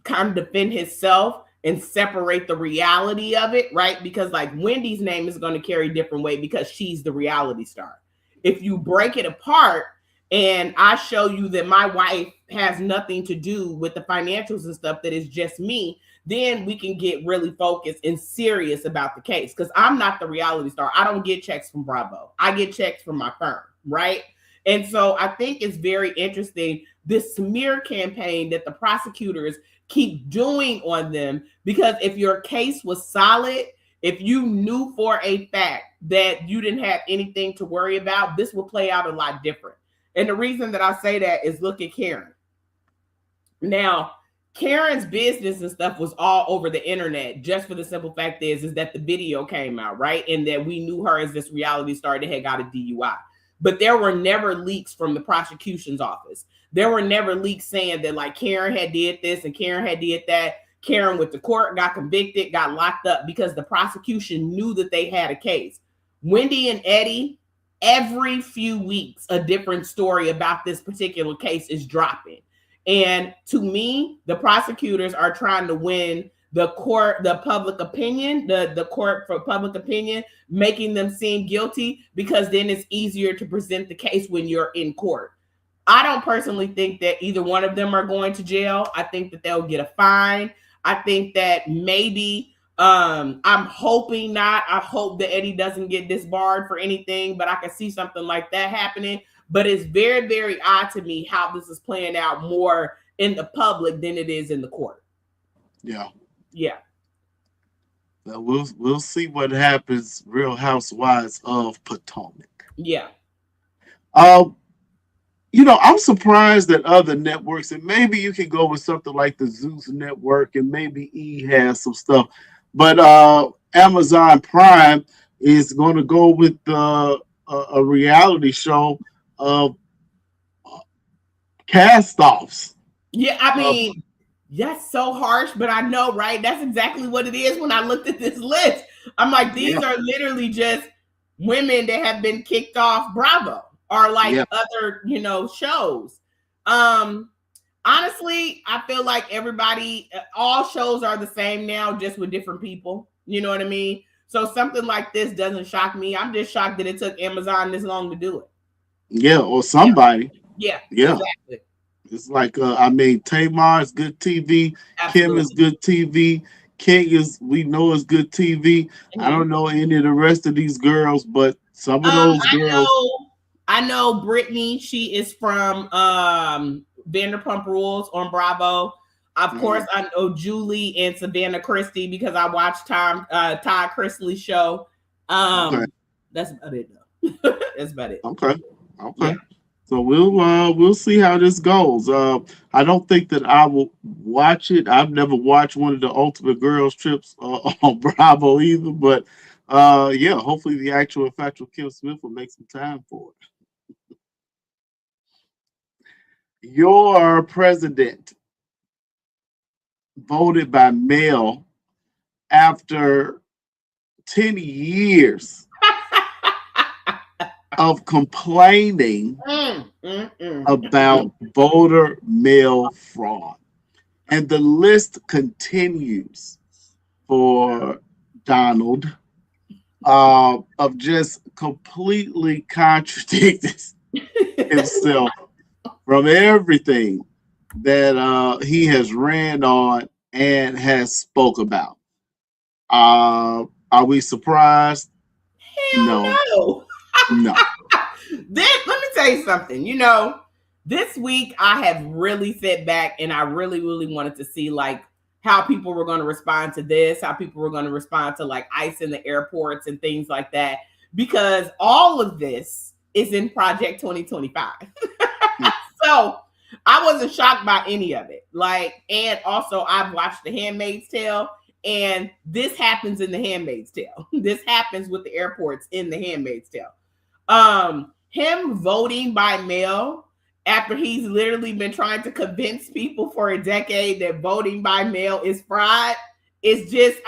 kind of defend himself and separate the reality of it, right? Because like Wendy's name is going to carry different weight because she's the reality star. If you break it apart and I show you that my wife has nothing to do with the financials and stuff, that is just me, then we can get really focused and serious about the case. Because I'm not the reality star. I don't get checks from Bravo. I get checks from my firm, right? And so I think it's very interesting this smear campaign that the prosecutors keep doing on them, because if your case was solid, if you knew for a fact that you didn't have anything to worry about, this will play out a lot different. And the reason that I say that is look at Karen. Now, Karen's business and stuff was all over the internet just for the simple fact is that the video came out, right? And that we knew her as this reality star that had got a DUI. But there were never leaks from the prosecution's office. There were never leaks saying that like Karen had did this and Karen had did that. Karen went to court, got convicted, got locked up because the prosecution knew that they had a case. Wendy and Eddie, every few weeks, a different story about this particular case is dropping. And to me, the prosecutors are trying to win the court, the public opinion, the court for public opinion, making them seem guilty, because then it's easier to present the case when you're in court. I don't personally think that either one of them are going to jail. I think that they'll get a fine. I think that maybe I'm hoping not. I hope that Eddie doesn't get disbarred for anything, but I can see something like that happening. But it's very, very odd to me how this is playing out more in the public than it is in the court. Yeah. Yeah. We'll see what happens. Real Housewives of Potomac. Yeah. I'm surprised that other networks, and maybe you can go with something like the Zeus Network, and maybe E has some stuff, but Amazon Prime is going to go with a reality show of cast-offs. Yeah, I mean, that's so harsh, but I know, right? That's exactly what it is. When I looked at this list, I'm like, these are literally just women that have been kicked off Bravo or like other, shows. Honestly, I feel like all shows are the same now, just with different people. You know what I mean? So something like this doesn't shock me. I'm just shocked that it took Amazon this long to do it. Yeah, or somebody. Yeah. Exactly. It's like, Tamar is good TV. Absolutely. Kim is good TV. King we know is good TV. Mm-hmm. I don't know any of the rest of these girls, but some of those girls. I know Brittany. She is from Vanderpump Rules on Bravo. Of course, I know Julie and Savannah Christie because I watched Todd Chrisley's show. That's about it, though. That's about it. Okay. Yeah. So we'll see how this goes. I don't think that I will watch it. I've never watched one of the Ultimate Girls Trips on Bravo either. But hopefully the actual and factual Kim Smith will make some time for it. Your president voted by mail after 10 years of complaining about voter mail fraud. And the list continues for Donald of just completely contradicting himself from everything that he has ran on and has spoke about. Are we surprised? Hell no. No. Let me tell you something. This week I have really sat back and I really, really wanted to see like how people were going to respond to this, how people were going to respond to like ICE in the airports and things like that, because all of this is in Project 2025. So I wasn't shocked by any of it. And also I've watched The Handmaid's Tale, and this happens in The Handmaid's Tale. This happens with the airports in The Handmaid's Tale. Him voting by mail after he's literally been trying to convince people for a decade that voting by mail is fraud is just,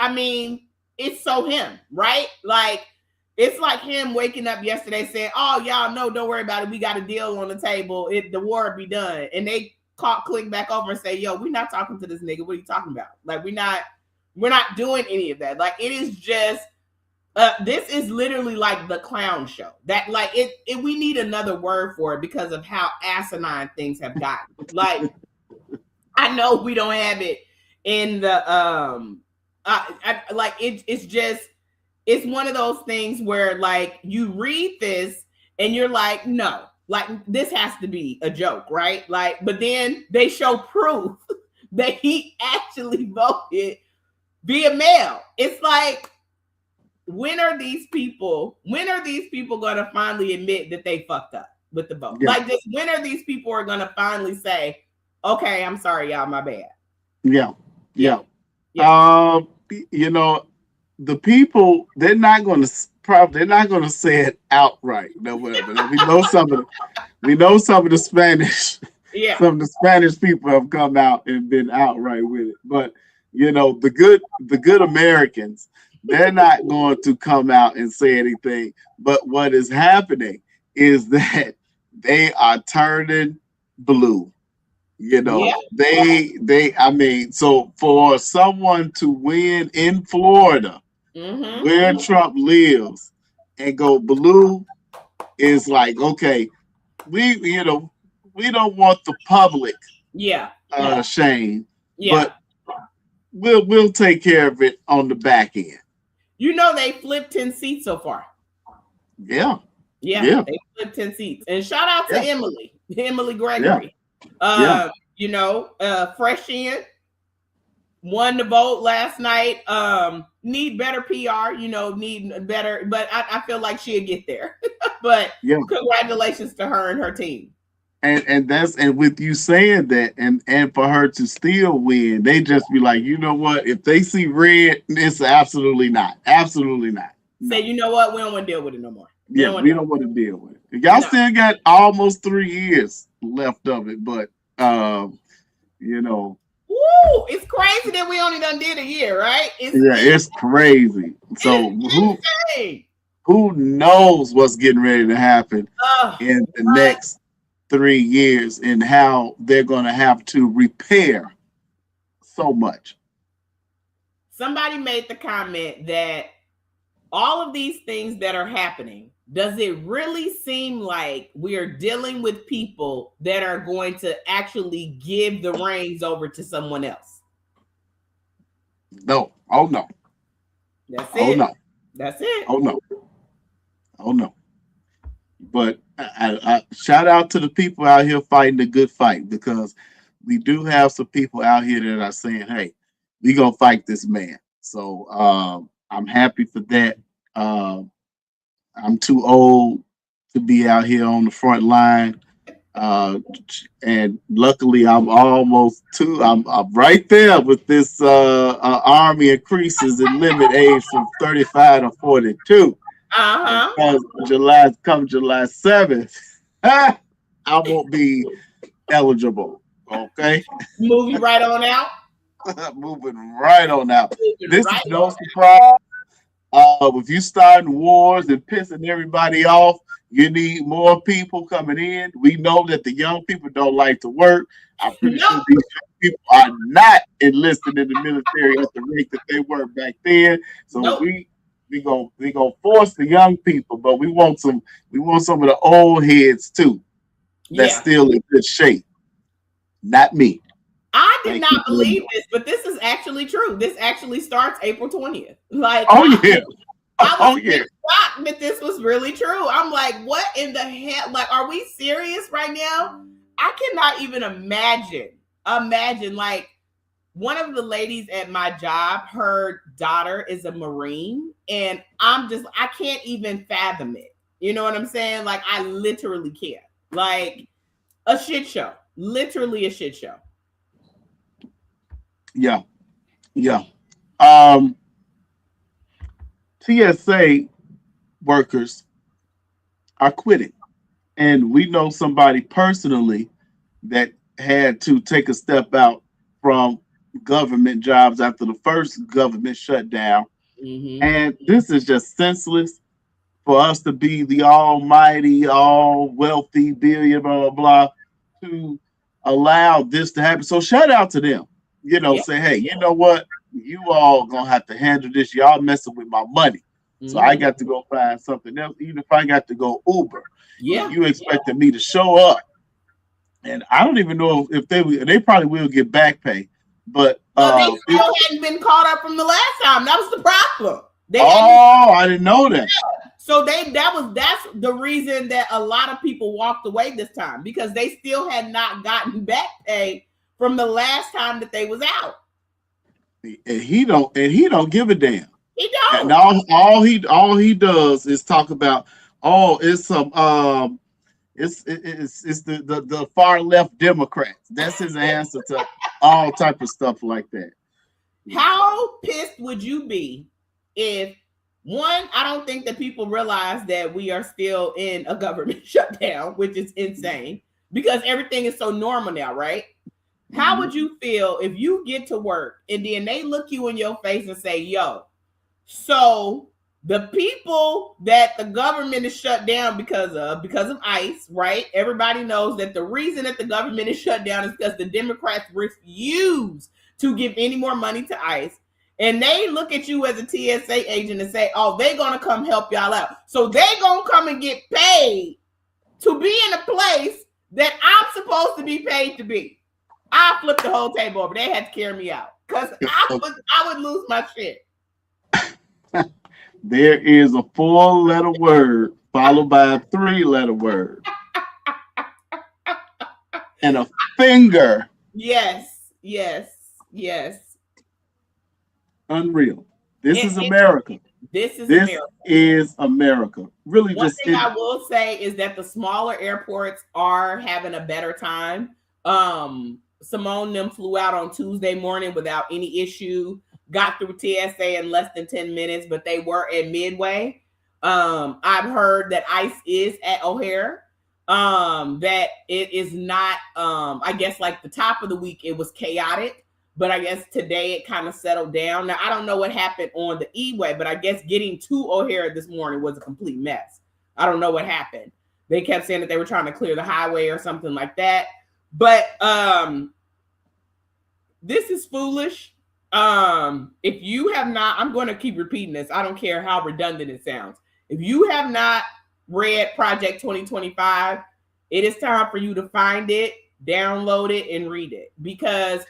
it's so him, right? Like, it's like him waking up yesterday saying, oh, y'all know, don't worry about it. We got a deal on the table. The war will be done. And they click back over and say, yo, we're not talking to this nigga. What are you talking about? Like, we're not doing any of that. Like, it is just, this is literally like the clown show. That like we need another word for it because of how asinine things have gotten. Like, I know we don't have it in the it's one of those things where like you read this and you're like, no, like this has to be a joke, right? Like, but then they show proof that he actually voted via mail. It's like, when are these people going to finally admit that they fucked up with the vote? Yeah. Like, just when are these people are going to finally say, okay, I'm sorry, y'all, my bad. Yeah. The people, they're not going to say it outright. No, whatever. We know some of the Spanish. Yeah. Some of the Spanish people have come out and been outright with it. But the good Americans, they're not going to come out and say anything. But what is happening is that they are turning blue. You know, Yeah. I mean, so for someone to win in Florida, Mm-hmm. where Trump lives, and go blue is like, okay, you know, we don't want the public Yeah. shame, Yeah. but we'll take care of it on the back end. You know they flipped 10 seats so far. Yeah, Yeah, yeah, they flipped 10 seats. And shout out to yeah, Emily yeah, Gregory. yeah, Fresh in, won the vote last night. Need better PR, need better, but I feel like she'll get there. But yeah. congratulations to her and her team. And with you saying that, and for her to still win, they just be like, you know what? If they see red, it's absolutely not. Say, you know what? We don't want to deal with it no more. We don't want to deal with it. Y'all still got almost 3 years left of it, but you know. Woo! It's crazy that we only done did a year, right? It's crazy. So who knows what's getting ready to happen in the next 3 years and how they're going to have to repair so much. Somebody made the comment that all of these things that are happening, does it really seem like we are dealing with people that are going to actually give the reins over to someone else? No. Oh, no. That's it. Oh, no. That's it. Oh, no. Oh, no. But I shout out to the people out here fighting the good fight, because we do have some people out here that are saying, hey, we going to fight this man. So I'm happy for that. I'm too old to be out here on the front line. And luckily I'm right there with this army increases in limit age from 35 to 42. Come July 7th, I won't be eligible. Okay. Moving right on out. Moving right on out. This is no surprise. If you starting wars and pissing everybody off, you need more people coming in. We know that the young people don't like to work. I'm pretty sure these young people are not enlisted in the military at the rate that they were back then. So we gonna force the young people, but we want some of the old heads too. That's still in good shape. Not me. I did not believe this, but this is actually true. This actually starts April 20th. Like, I was shocked that this was really true. I'm like, what in the hell? Like, are we serious right now? I cannot even imagine. Like, one of the ladies at my job, her daughter is a Marine, and I can't even fathom it. You know what I'm saying? Like, I literally can't. Like, a shit show. Literally a shit show. Yeah. TSA workers are quitting. And we know somebody personally that had to take a step out from government jobs after the first government shutdown. Mm-hmm. And this is just senseless for us to be the almighty, all wealthy billion, blah, blah, blah, to allow this to happen. So shout out to them. Say, hey, you know what? You all gonna have to handle this. Y'all messing with my money. Mm-hmm. So I got to go find something else, even if I got to go Uber. Yeah. You expected me to show up. And I don't even know if they probably will get back pay. But they still hadn't been caught up from the last time. That was the problem. I didn't know that. So that's the reason that a lot of people walked away this time, because they still had not gotten back pay from the last time that they was out. And he don't give a damn. He don't. And all he does is talk about, it's some it's the far left Democrats. That's his answer to all type of stuff like that. How pissed would you be if, one, I don't think that people realize that we are still in a government shutdown, which is insane because everything is so normal now, right? How would you feel if you get to work and then they look you in your face and say, yo, so the people that the government is shut down because of ICE, right? Everybody knows that the reason that the government is shut down is because the Democrats refuse to give any more money to ICE. And they look at you as a TSA agent and say, oh, they're going to come help y'all out. So they're going to come and get paid to be in a place that I'm supposed to be paid to be. I flipped the whole table over. They had to carry me out because I would lose my shit. There is a 4-letter word followed by a 3-letter word. And a finger. Yes. Unreal. This is America. This is America. Really, one thing I will say is that the smaller airports are having a better time. Simone them flew out on Tuesday morning without any issue. Got through TSA in less than 10 minutes, but they were at Midway. I've heard that ICE is at O'Hare. That it is not, I guess like the top of the week, it was chaotic, but I guess today it kind of settled down. Now, I don't know what happened on the E-way, but I guess getting to O'Hare this morning was a complete mess. I don't know what happened. They kept saying that they were trying to clear the highway or something like that. But this is foolish. If you have not, I'm going to keep repeating this. I don't care how redundant it sounds. If you have not read Project 2025, it is time for you to find it, download it, and read it. Because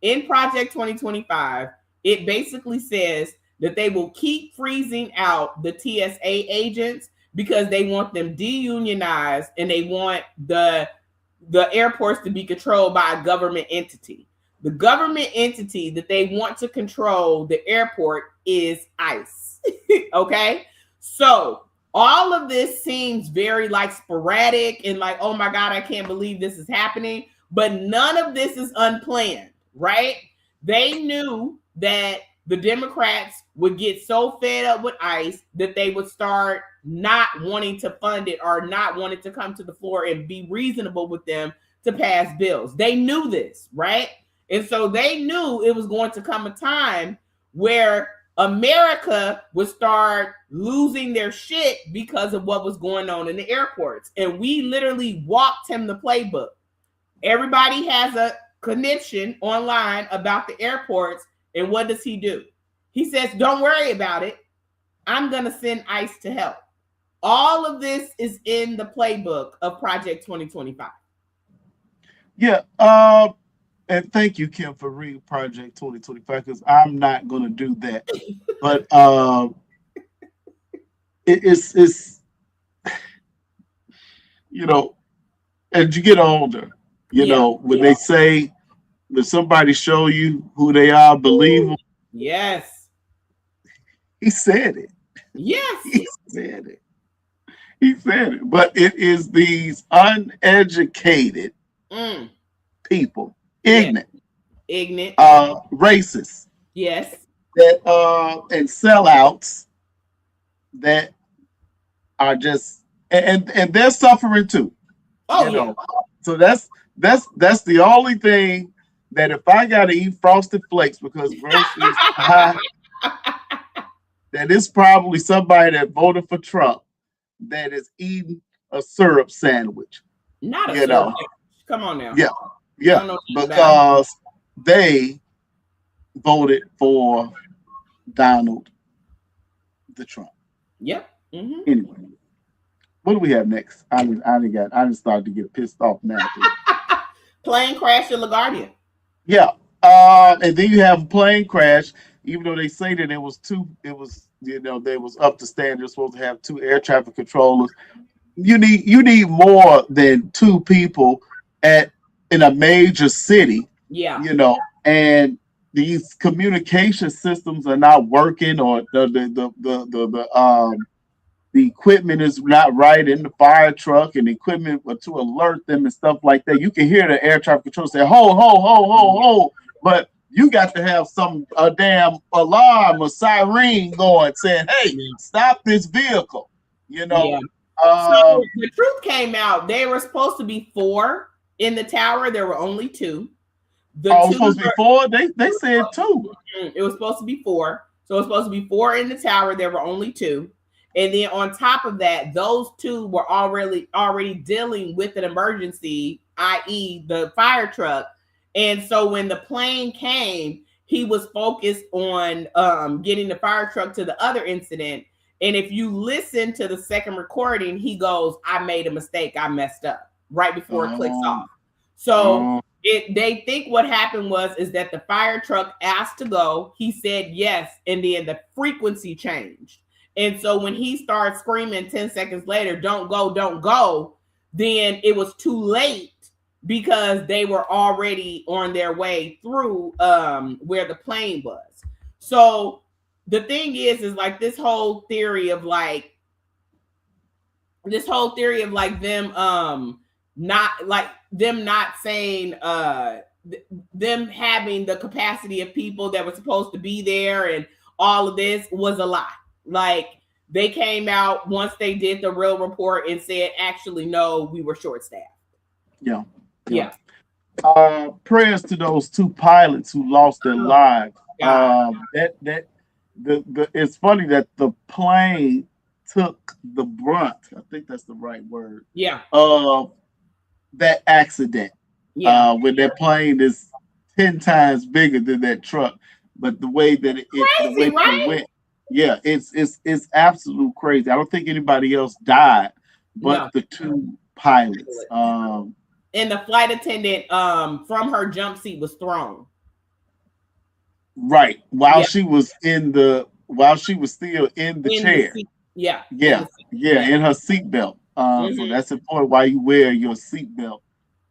in Project 2025, it basically says that they will keep freezing out the TSA agents because they want them deunionized and they want the airports to be controlled by a government entity. The government entity that they want to control the airport is ICE. Okay? So all of this seems very like sporadic and like, oh my God, I can't believe this is happening. But none of this is unplanned, right? They knew that the Democrats would get so fed up with ICE that they would start not wanting to fund it or not wanting to come to the floor and be reasonable with them to pass bills. They knew this, right? And so they knew it was going to come a time where America would start losing their shit because of what was going on in the airports. And we literally walked him the playbook. Everybody has a conniption online about the airports. And what does he do? He says, don't worry about it. I'm going to send ICE to help. All of this is in the playbook of Project 2025. Yeah. And thank you, Kim, for reading Project 2025, because I'm not going to do that. But it's you know, as you get older, you know, when they say, when somebody show you who they are, believe them. Yes. He said it. Yes. He said it. He said it. But it is these uneducated people. Ignorant, racist, yes, that and sellouts that are just and they're suffering too. Oh, you know? So that's the only thing that if I gotta eat Frosted Flakes because groceries high, that it's probably somebody that voted for Trump that is eating a syrup sandwich. Not a syrup sandwich. Come on now. Yeah, because they voted for Donald the Trump. Yep. Mm-hmm. Anyway, what do we have next? I just started to get pissed off now. Plane crash in LaGuardia. Yeah. And then you have a plane crash, even though they say that they was up to standard. You're supposed to have 2 air traffic controllers. You need more than 2 people in a major city, you know, and these communication systems are not working, or the equipment is not right in the fire truck, and equipment to alert them and stuff like that. You can hear the air traffic control say, ho, but you got to have a damn alarm or siren going saying, hey, stop this vehicle, you know. Yeah. So the truth came out. They were supposed to be 4 in the tower. There were only 2. It was supposed to be 4? They said 2. It was supposed to be 4. So it's supposed to be 4 in the tower. There were only 2. And then on top of that, those 2 were already dealing with an emergency, i.e., the fire truck. And so when the plane came, he was focused on getting the fire truck to the other incident. And if you listen to the second recording, he goes, "I made a mistake. I messed up," right before it clicks off. So they think what happened is that the fire truck asked to go. He said yes, and then the frequency changed. And so when he started screaming 10 seconds later, "Don't go, don't go," then it was too late because they were already on their way through where the plane was. So the thing is like this whole theory of them not saying them having the capacity of people that were supposed to be there and all of this was a lie. Like they came out once they did the real report and said, actually, no, we were short-staffed. Yeah. Prayers to those 2 pilots who lost their lives. It's funny that the plane took the brunt. I think that's the right word. Yeah. Of that accident. Yeah. When that plane is 10 times bigger than that truck, but the way that it went, yeah, it's absolute crazy. I don't think anybody else died, but the 2 pilots. And the flight attendant from her jump seat was thrown. Right. While she was still in the chair. In her seatbelt. So that's important why you wear your seatbelt.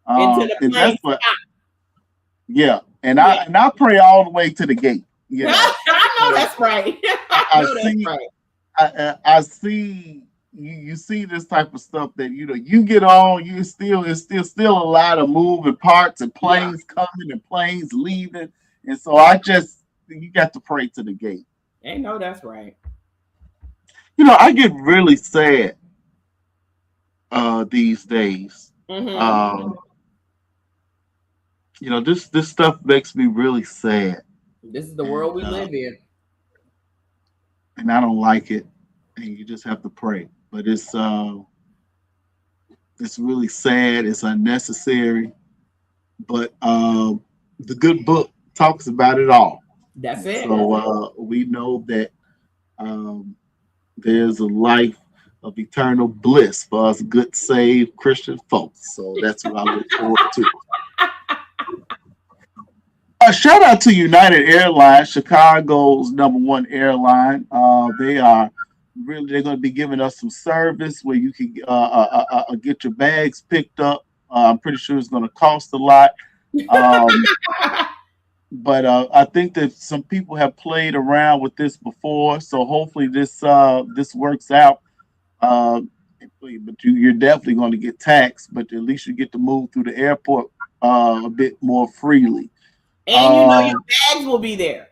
And that's what. Yeah. And I pray all the way to the gate. You know? I know that's right. I see you see this type of stuff that you get on, it's still a lot of moving parts and planes coming and planes leaving. And so you got to pray to the gate. I know that's right. I get really sad these days. This stuff makes me really sad. This is the world we live in. And I don't like it. And you just have to pray. But it's really sad. It's unnecessary. But the good book talks about it all. That's it. So we know that there's a life of eternal bliss for us good, saved Christian folks. So that's what I look forward to. Shout out to United Airlines, Chicago's #1 airline. They're going to be giving us some service where you can get your bags picked up. I'm pretty sure it's going to cost a lot. But I think that some people have played around with this before, so hopefully this works out. But you're definitely going to get taxed, but at least you get to move through the airport a bit more freely. And your bags will be there.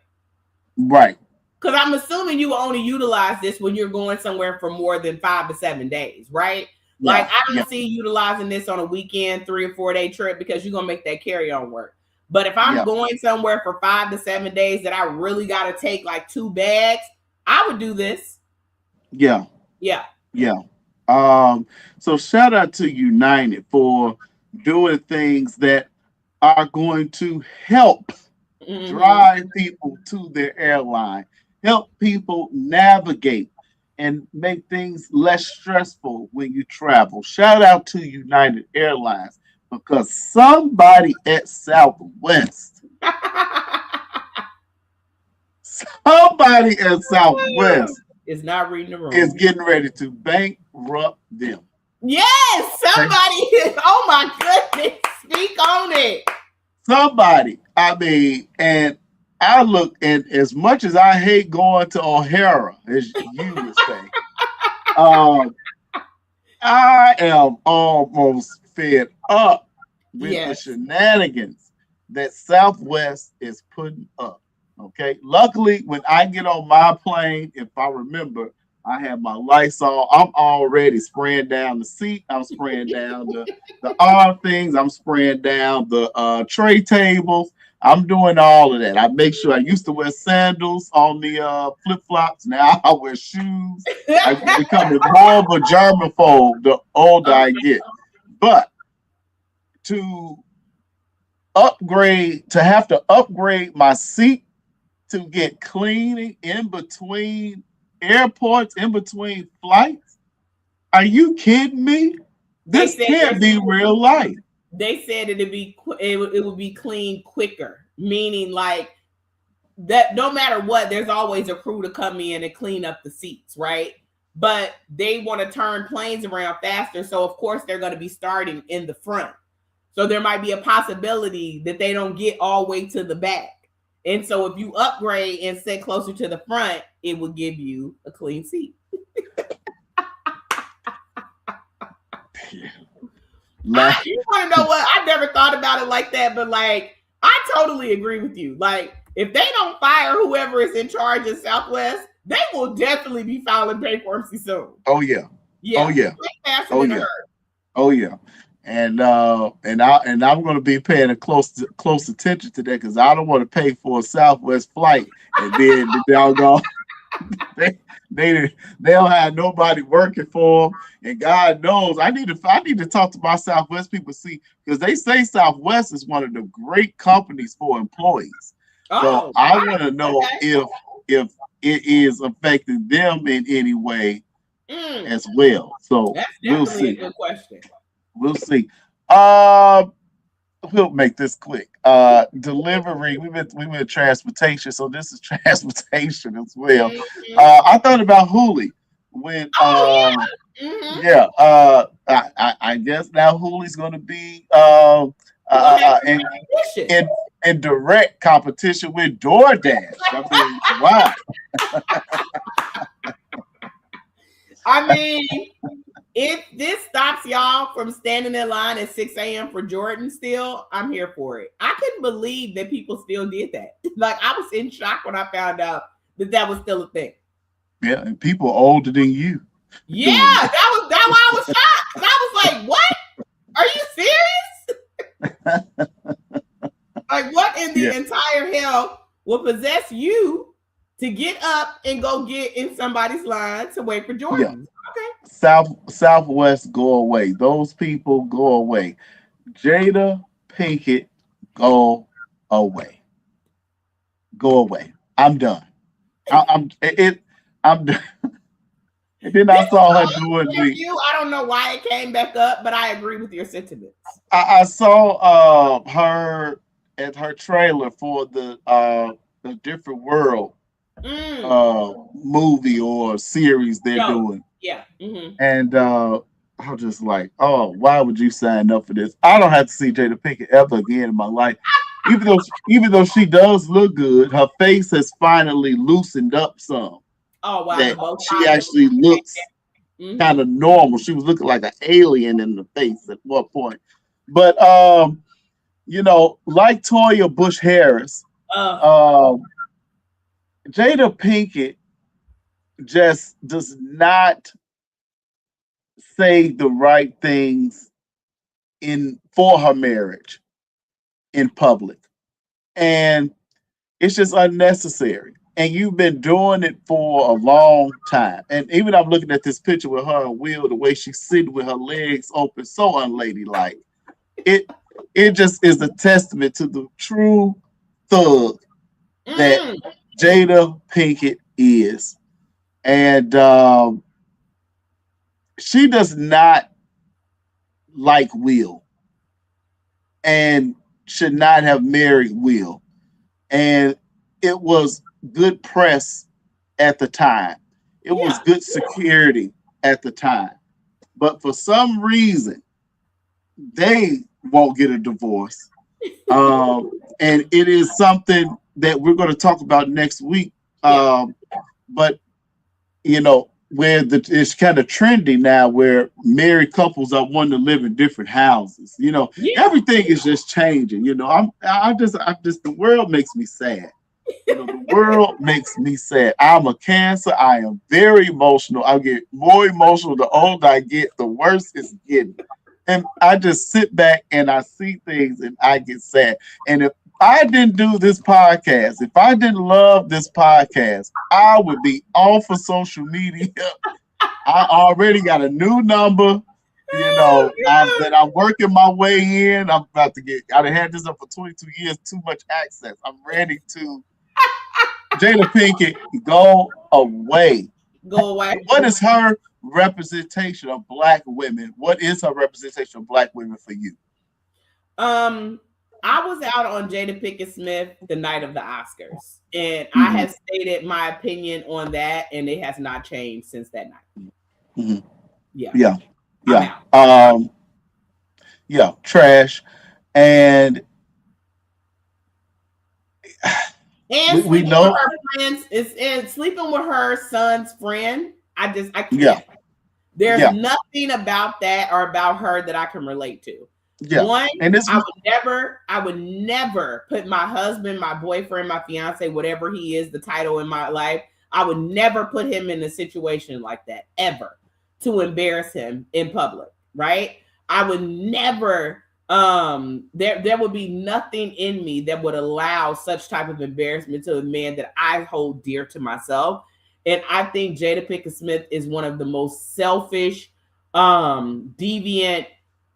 Right. Because I'm assuming you will only utilize this when you're going somewhere for more than 5 to 7 days, right? Yeah, like I don't see you utilizing this on a weekend, 3 or 4 day trip because you're going to make that carry-on work. But if I'm going somewhere for 5 to 7 days that I really got to take like 2 bags, I would do this. Yeah. So shout out to United for doing things that are going to help drive people to their airline, help people navigate and make things less stressful when you travel. Shout out to United Airlines because somebody at Southwest is not reading the room. Is getting ready to bankrupt them. Yes, somebody is. Oh my goodness. Speak on it. Somebody. I mean, and I look, and as much as I hate going to O'Hara, as you would say, I am almost fed up with the shenanigans that Southwest is putting up. Okay. Luckily, when I get on my plane, if I remember, I have my Lysol. I'm already spraying down the seat. I'm spraying down the arm things. I'm spraying down the tray tables. I'm doing all of that. I make sure I used to wear sandals on the flip-flops. Now I wear shoes. I'm becoming more of a germaphobe the older I get. But to to have to upgrade my seat to get cleaning in between airports, in between flights, are you kidding me? This can't be real life. They said it would be clean quicker, meaning like that no matter what, there's always a crew to come in and clean up the seats, right? But they want to turn planes around faster, so of course they're going to be starting in the front. So there might be a possibility that they don't get all the way to the back. And so if you upgrade and sit closer to the front, it will give you a clean seat. You want to know what? I never thought about it like that, but like I totally agree with you. Like if they don't fire whoever is in charge of Southwest, they will definitely be filing bankruptcy soon. Oh yeah. Yeah. Oh yeah. Oh yeah. Oh yeah. And I'm going to be paying a close attention to that because I don't want to pay for a Southwest flight and then they'll go. They don't have nobody working for them, and God knows I need to talk to my Southwest people, see, because they say Southwest is one of the great companies for employees. So I want to know if it is affecting them in any way as well. So we'll see. A good question. We'll see. We'll make this quick. Delivery. We went transportation, so this is transportation as well. I thought about Huli when. I guess now Huli's going to be in direct competition with DoorDash. I mean, wow. I mean, if this stops y'all from standing in line at 6 a.m. for Jordan still, I'm here for it. I couldn't believe that people still did that. Like, I was in shock when I found out that was still a thing. Yeah, and people older than you. Yeah, that why I was shocked. I was like, what? Are you serious? Like, what in the entire hell will possess you to get up and go get in somebody's line to wait for Jordan? Yeah. Okay. Southwest, go away. Those people, go away. Jada Pinkett, go away. Go away. I'm done. I'm done. And then I saw her doing I don't know why it came back up, but I agree with your sentiments. I saw her at her trailer for the Different World movie or series they're doing. Yeah. Mm-hmm. And I was just like, oh, why would you sign up for this? I don't have to see Jada Pinkett ever again in my life. Even though she does look good, her face has finally loosened up some. Oh wow! That she actually looks kind of normal. She was looking like an alien in the face at one point. But like Toya Bush Harris, Jada Pinkett just does not say the right things for her marriage in public, and it's just unnecessary. And you've been doing it for a long time. And even I'm looking at this picture with her and Will, the way she's sitting with her legs open, so unladylike. It just is a testament to the true thug that Jada Pinkett is. And she does not like Will and should not have married Will. And it was good press at the time. It was good security at the time. But for some reason, they won't get a divorce. And it is something that we're going to talk about next week. But, where it's kind of trendy now where married couples are wanting to live in different houses. Everything is just changing. The world makes me sad. The world makes me sad. I'm a Cancer. I am very emotional. I get more emotional the older I get, the worse it's getting. And I just sit back and I see things and I get sad. And if I didn't do this podcast, if I didn't love this podcast, I would be off of social media. I already got a new number. I'm working my way in. I'm about to get. I've had this up for 22 years. Too much access. I'm ready to. Jada Pinkett, go away. Go away. What is her representation of black women? What is her representation of black women for you? I was out on Jada Pinkett Smith the night of the Oscars, and I have stated my opinion on that, and it has not changed since that night. Mm-hmm. Yeah. Trash, and we know her friends is sleeping with her son's friend. I can't. Yeah. There's nothing about that or about her that I can relate to. Yeah. One, I would never put my husband, my boyfriend, my fiance, whatever he is, the title in my life, I would never put him in a situation like that ever to embarrass him in public, right? I would never, there would be nothing in me that would allow such type of embarrassment to a man that I hold dear to myself. And I think Jada Pinkett Smith is one of the most selfish, deviant,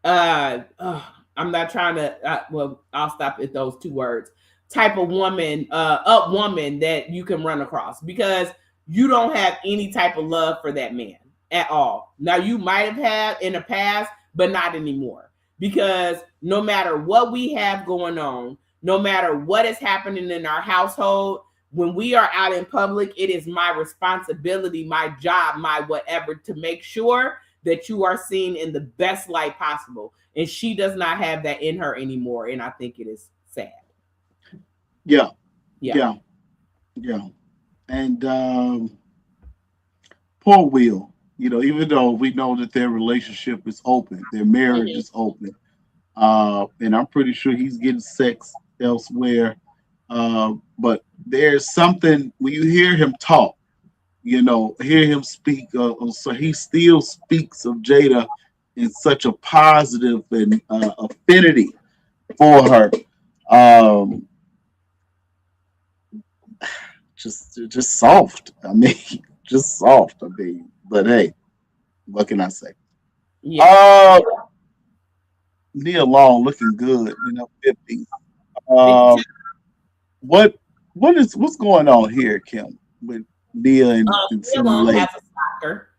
I'm not trying to, I'll stop at those two words, type of woman, woman that you can run across, because you don't have any type of love for that man at all. Now, you might have had in the past, but not anymore, because no matter what we have going on, no matter what is happening in our household, when we are out in public, it is my responsibility, my job, my whatever, to make sure that you are seen in the best light possible. And she does not have that in her anymore. And I think it is sad. Yeah. And poor Will, even though we know that their relationship is open, their marriage is open. And I'm pretty sure he's getting sex elsewhere. But there's something when you hear him talk, hear him speak. So he still speaks of Jada in such a positive and affinity for her. Just soft. I mean, just soft. I mean, but hey, what can I say? Yeah. Nia Long looking good, 50. What's going on here, Kim, with Nia and Nia Long has a stalker.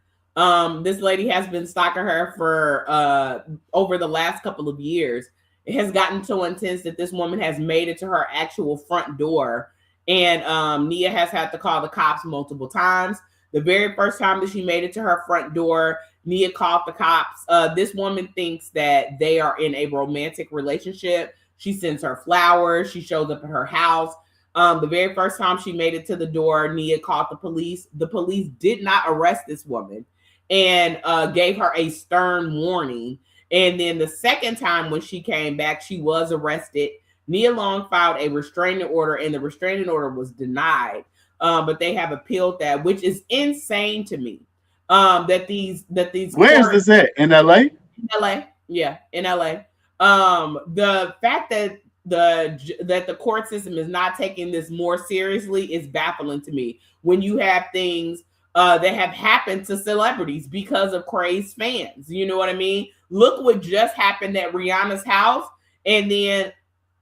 This lady has been stalking her for over the last couple of years. It has gotten so intense that this woman has made it to her actual front door, and Nia has had to call the cops multiple times. The very first time that she made it to her front door, Nia called the cops. This woman thinks that they are in a romantic relationship. She sends her flowers. She shows up at her house. The very first time she made it to the door, Nia called the police. The police did not arrest this woman and gave her a stern warning. And then the second time when she came back, she was arrested. Nia Long filed a restraining order, and the restraining order was denied. But they have appealed that, which is insane to me. That these where is this at? In LA? In LA, yeah, in LA. The fact that the court system is not taking this more seriously is baffling to me. When you have things that have happened to celebrities because of crazed fans, you know what I mean? Look what just happened at Rihanna's house, and then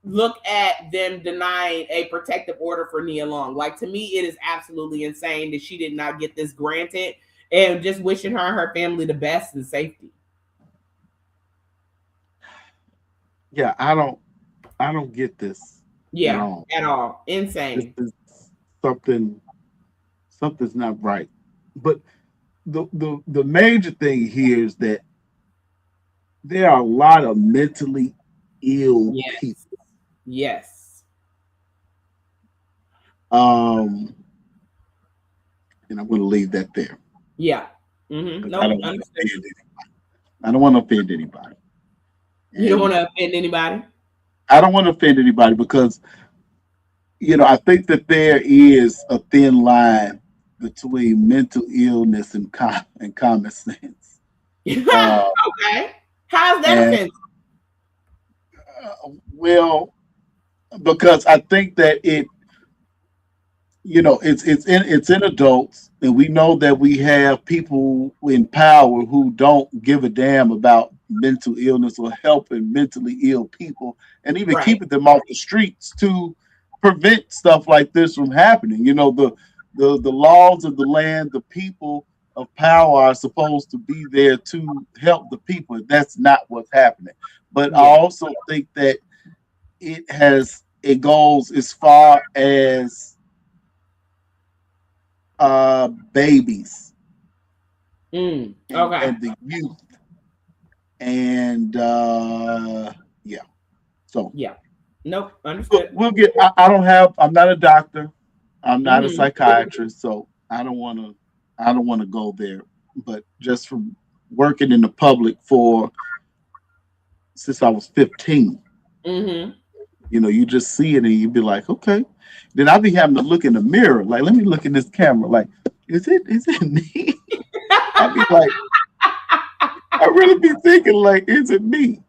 look at them denying a protective order for Nia Long. Like, to me, it is absolutely insane that she did not get this granted, and just wishing her and her family the best and safety. Yeah, I don't get this. Yeah, at all. Insane. Something's not right. But the major thing here is that there are a lot of mentally ill people. Yes. And I'm going to leave that there. Yeah. Mm-hmm. No, I don't want to offend anybody. You don't want to offend anybody? I don't want to offend anybody because, I think that there is a thin line between mental illness and common sense. Okay. How's that offensive? Well, because I think that it's in adults, and we know that we have people in power who don't give a damn about mental illness or helping mentally ill people, and even Right. keeping them off the streets to prevent stuff like this from happening. The laws of the land, the people of power are supposed to be there to help the people. That's not what's happening. But I Yeah. also think that it goes as far as babies and Okay. the youth, and yeah. So Yeah. Nope. we'll, Understood. we'll get. I don't have. I'm not a doctor. I'm not a Mm-hmm. psychiatrist, so I don't want to. I don't want to go there. But just from working in the public for since I was 15, Mm-hmm. you just see it and you be like, okay. Then I be having to look in the mirror, like, let me look in this camera, like, is it me? I be like, I really be thinking, like, is it me?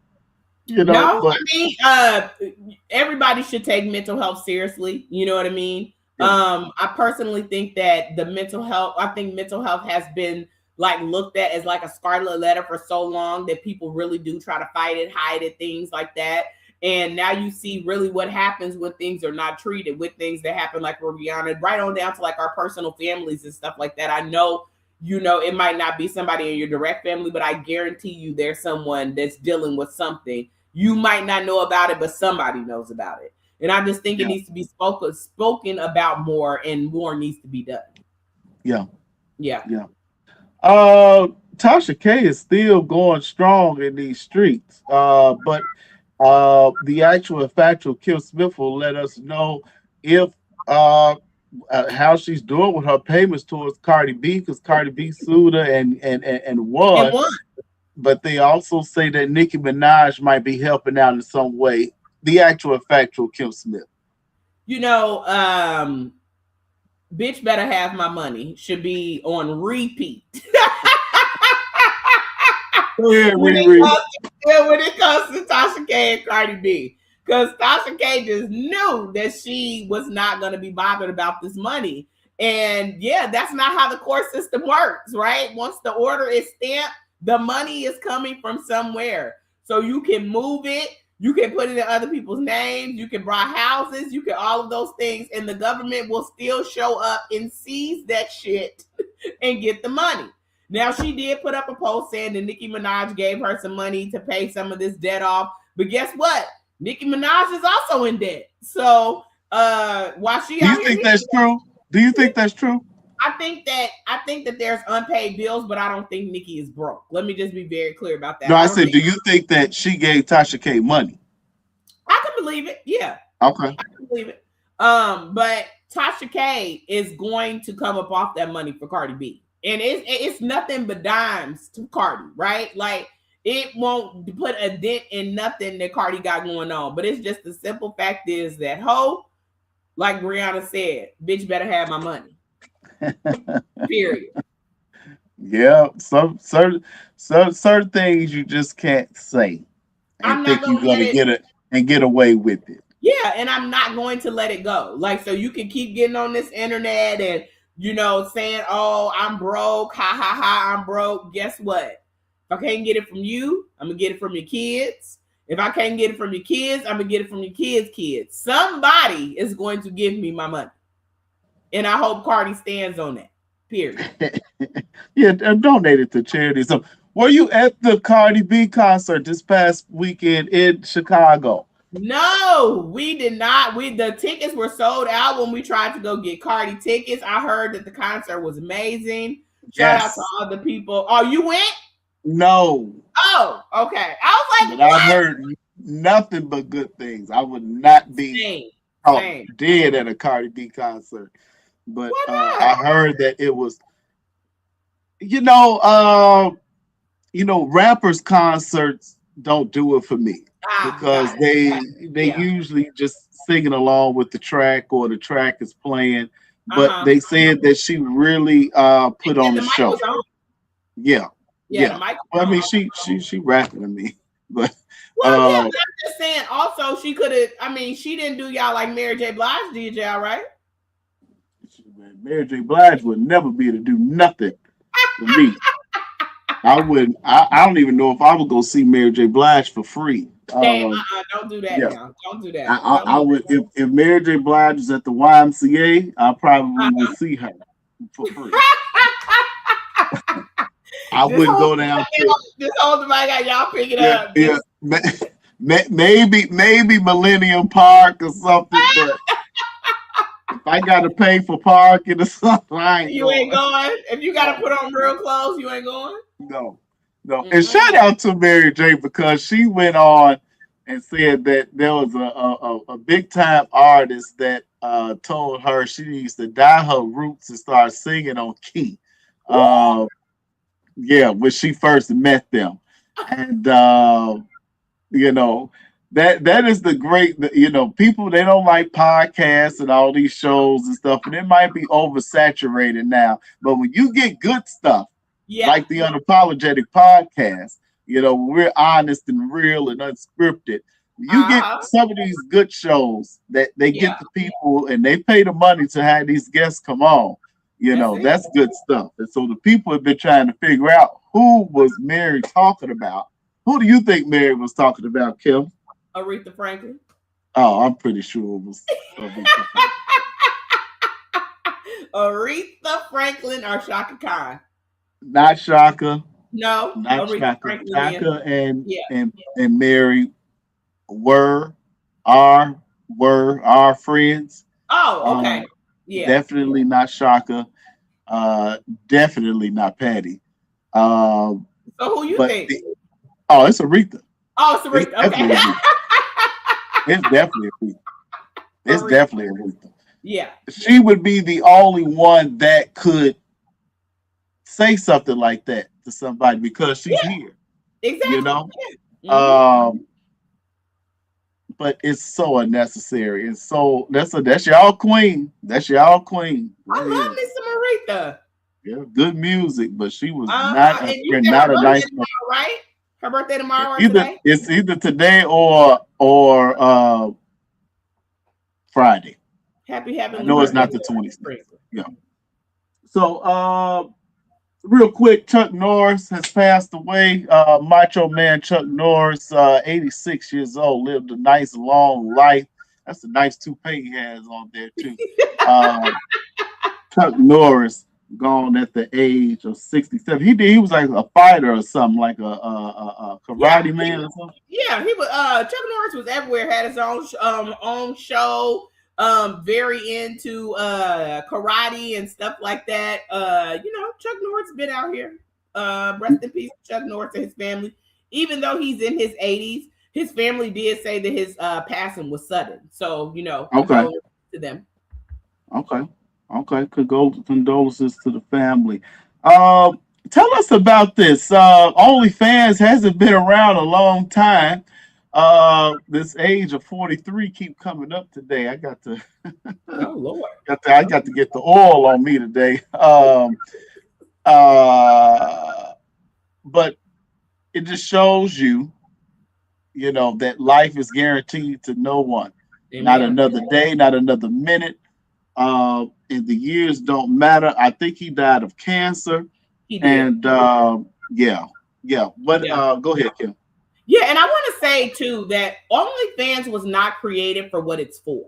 No, But I mean, everybody should take mental health seriously. You know what I mean? yeah, I personally think that I think mental health has been like looked at as like a scarlet letter for so long that people really do try to fight it, hide it, things like that. And now you see really what happens when things are not treated, with things that happen like Rihanna, right on down to like our personal families and stuff like that. I know, it might not be somebody in your direct family, but I guarantee you there's someone that's dealing with something. You might not know about it, but somebody knows about it. And I just think it yeah, needs to be spoken about more, and more needs to be done. yeah, Yeah. yeah. Tasha K is still going strong in these streets. But the actual and factual Kim Smith will let us know if how she's doing with her payments towards Cardi B, because Cardi B sued her and And won. one, But they also say that Nicki Minaj might be helping out in some way. The actual and factual Kim Smith. you know, um, bitch better have my money should be on repeat. Go ahead, when it Riri. comes when it comes to Tasha K and Cardi B. Because Tasha K just knew that she was not going to be bothered about this money. And yeah, that's not how the court system works, right? Once the order is stamped, the money is coming from somewhere. So you can move it, you can put it in other people's names, you can buy houses, you can all of those things, and the government will still show up and seize that shit and get the money. Now, she did put up a post saying that Nicki Minaj gave her some money to pay some of this debt off. But guess what? Nicki Minaj is also in debt. So while she Do out you here, think that's true? Do you think that's true? I think that there's unpaid bills, but I don't think Nicki is broke. Let me just be very clear about that. No, I I don't said, think do you think that she gave Tasha K money? I can believe it. Yeah, Okay. I can believe it. But Tasha K is going to come up off that money for Cardi B. And it's nothing but dimes to Cardi, right? Like it won't put a dent in nothing that Cardi got going on. But it's just the simple fact is that like Brianna said, bitch better have my money. Period. Yeah, some certain things you just can't say and I'm not think you're gonna let gonna it. get away with it. Yeah, and I'm not going to let it go. Like, so you can keep getting on this internet and saying, "Oh, I'm broke, ha ha ha, I'm broke." Guess what? If I can't get it from you, I'm gonna get it from your kids. If I can't get it from your kids, I'm gonna get it from your kids' kids. Somebody is going to give me my money, and I hope Cardi stands on that. Period. Yeah, donate it to charity. So, were you at the Cardi B concert this past weekend in Chicago? No, we did not. The tickets were sold out when we tried to go get Cardi tickets. I heard that the concert was amazing. Shout out to Yes. all the people. Oh, you went? No. Oh, okay. I was like, But I've what? heard nothing but good things. I would not be Same, caught same. dead at a Cardi B concert. But Why I not? heard that it was, you know, uh, rappers concerts don't do it for me Ah, because got it. they Yeah. usually just singing along with the track or the track is playing. Uh But huh. they said that she really put Yeah, on the a mic show. was on. Yeah, Yeah, the yeah. mic Well, I was mean, on. she rapping to me, but Well, yeah, but I'm just saying. Also, she could have. I mean, she didn't do y'all like Mary J. Blige did y'all, right? Mary J. Blige would never be able to do nothing for me. I wouldn't. I don't even know if I would go see Mary J. Blige for free. Damn, don't do that Yeah, now. Don't do that. I would. If Mary J. Blige was at the YMCA, I probably would see her for free. I wouldn't go down to this whole thing. I got y'all pick it up. Yeah, maybe Millennium Park or something. But if I gotta pay for parking or something, you ain't going. If you gotta put on real clothes, you ain't going. No. Mm-hmm. And shout out to Mary J because she went on and said that there was a big time artist that told her she needs to dye her roots and start singing on key. Yeah, when she first met them, and that is the great. People they don't like podcasts and all these shows and stuff, and it might be oversaturated now. But when you get good stuff, like the Unapologetic Podcast, we're honest and real and unscripted. You get some of these good shows that they get the people and they pay the money to have these guests come on. That's good stuff. And so the people have been trying to figure out who was Mary talking about. Who do you think Mary was talking about, Kim? Aretha Franklin. Oh, I'm pretty sure it was Aretha Franklin. Aretha Franklin or Shaka Khan? Not Shaka. No, not Shaka. Shaka and Mary were our friends. Oh, okay. Yeah. Definitely not Shaka. Definitely not Patty. So who you think? It's Aretha. Oh, it's Aretha. Okay. It's definitely Aretha. It's definitely Aretha. Yeah. She would be the only one that could say something like that to somebody because she's here. Exactly. Mm-hmm. But it's so unnecessary. And so that's y'all queen. That's y'all queen. I love me some Aretha. Yeah, good music, but she was not a nice tomorrow, right? Her birthday tomorrow or today? It's either today or Friday. Happy. I know it's not the 26th. Yeah. So real quick, Chuck Norris has passed away. Macho Man Chuck Norris, 86 years old, lived a nice long life. That's a nice toupee he has on there too. Chuck Norris gone at the age of 67. He was like a fighter or something, like a karate man or something. Yeah, he was. Chuck Norris was everywhere. Had his own show. Very into karate and stuff like that. Chuck Norris been out here. Rest in peace, Chuck Norris and his family. Even though he's in his 80s, his family did say that his passing was sudden. So okay, to them. Okay. Condolences to the family. Tell us about this. OnlyFans hasn't been around a long time. This age of 43 keep coming up today. I got to oh Lord. I got to get the oil on me today. But it just shows you, that life is guaranteed to no one. Amen. Not another day, not another minute. And the years don't matter. I think he died of cancer. He did. And yeah. But go ahead, Kim. Yeah, and I want to say too that OnlyFans was not created for what it's for.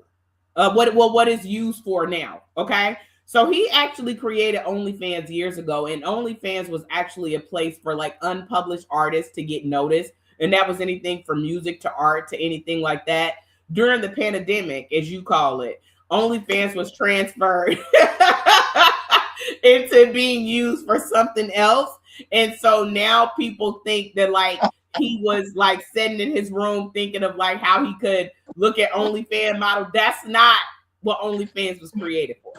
What it's used for now. Okay. So he actually created OnlyFans years ago, and OnlyFans was actually a place for like unpublished artists to get noticed. And that was anything from music to art to anything like that. During the pandemic, as you call it, OnlyFans was transferred into being used for something else. And so now people think that like he was like sitting in his room thinking of like how he could look at OnlyFans model. That's not what OnlyFans was created for.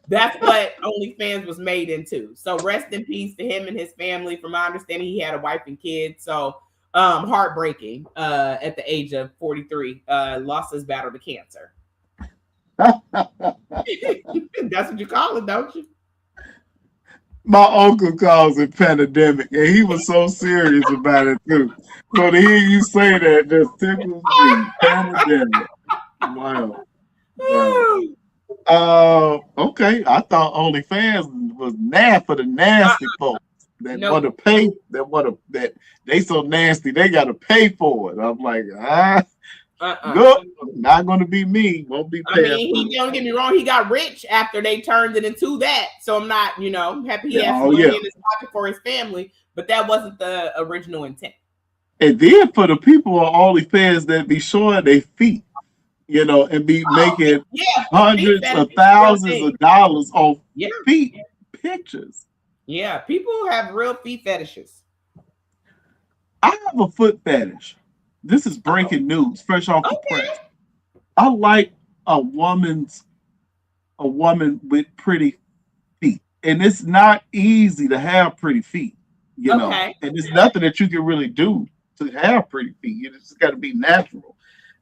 That's what OnlyFans was made into. So rest in peace to him and his family. From my understanding, he had a wife and kids. So heartbreaking at the age of 43, lost his battle to cancer. That's what you call it, don't you? My uncle calls it pandemic, and he was so serious about it too. So to hear you say that just tickles me. Pandemic. Wow. Wow. Okay. I thought OnlyFans was for the nasty folks that want No. to pay. That they so nasty they got to pay for it. I'm like, nope, not gonna be me. Won't be I paying mean, for he it. don't get me wrong. He got rich after they turned it into that. So I'm not, happy he Yeah, has oh some money yeah. in his pocket for his family. But that wasn't the original intent. And then for the people on OnlyFans that be showing their feet, and be Oh, making yeah, feet hundreds fetish of is a real thousands thing. of dollars on Yeah, feet pictures. yeah. People have real feet fetishes. I have a foot fetish. This is Oh, breaking news, fresh off the okay. press. I like a woman's a woman with pretty feet. And it's not easy to have pretty feet. Okay. And it's nothing that you can really do to have pretty feet. You just got to be natural,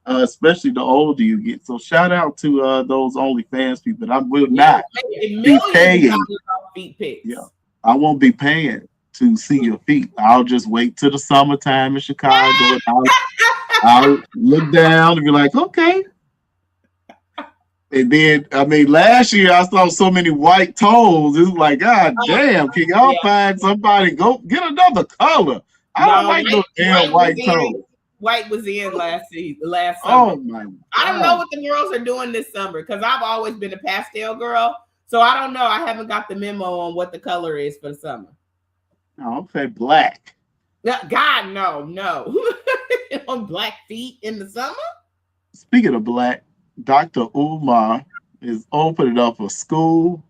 especially the older you get. So shout out to those OnlyFans people. I will Yeah, not making be millions of paying. dollars off feet Yeah, pics. I won't be paying to see your feet. I'll just wait till the summertime in Chicago, and I'll look down and be like, okay. And then, I mean, last year I saw so many white toes. It's like, God Oh, damn, can y'all yeah. find somebody? Go get another color. I don't No, like no damn white was white in. toes. White was in last summer. Oh my I don't know God. what the girls are doing this summer because I've always been a pastel girl. So I don't know. I haven't got the memo on what the color is for the summer. Oh, okay, black. God, no. On black feet in the summer? Speaking of black, Dr. Umar is opening up a school.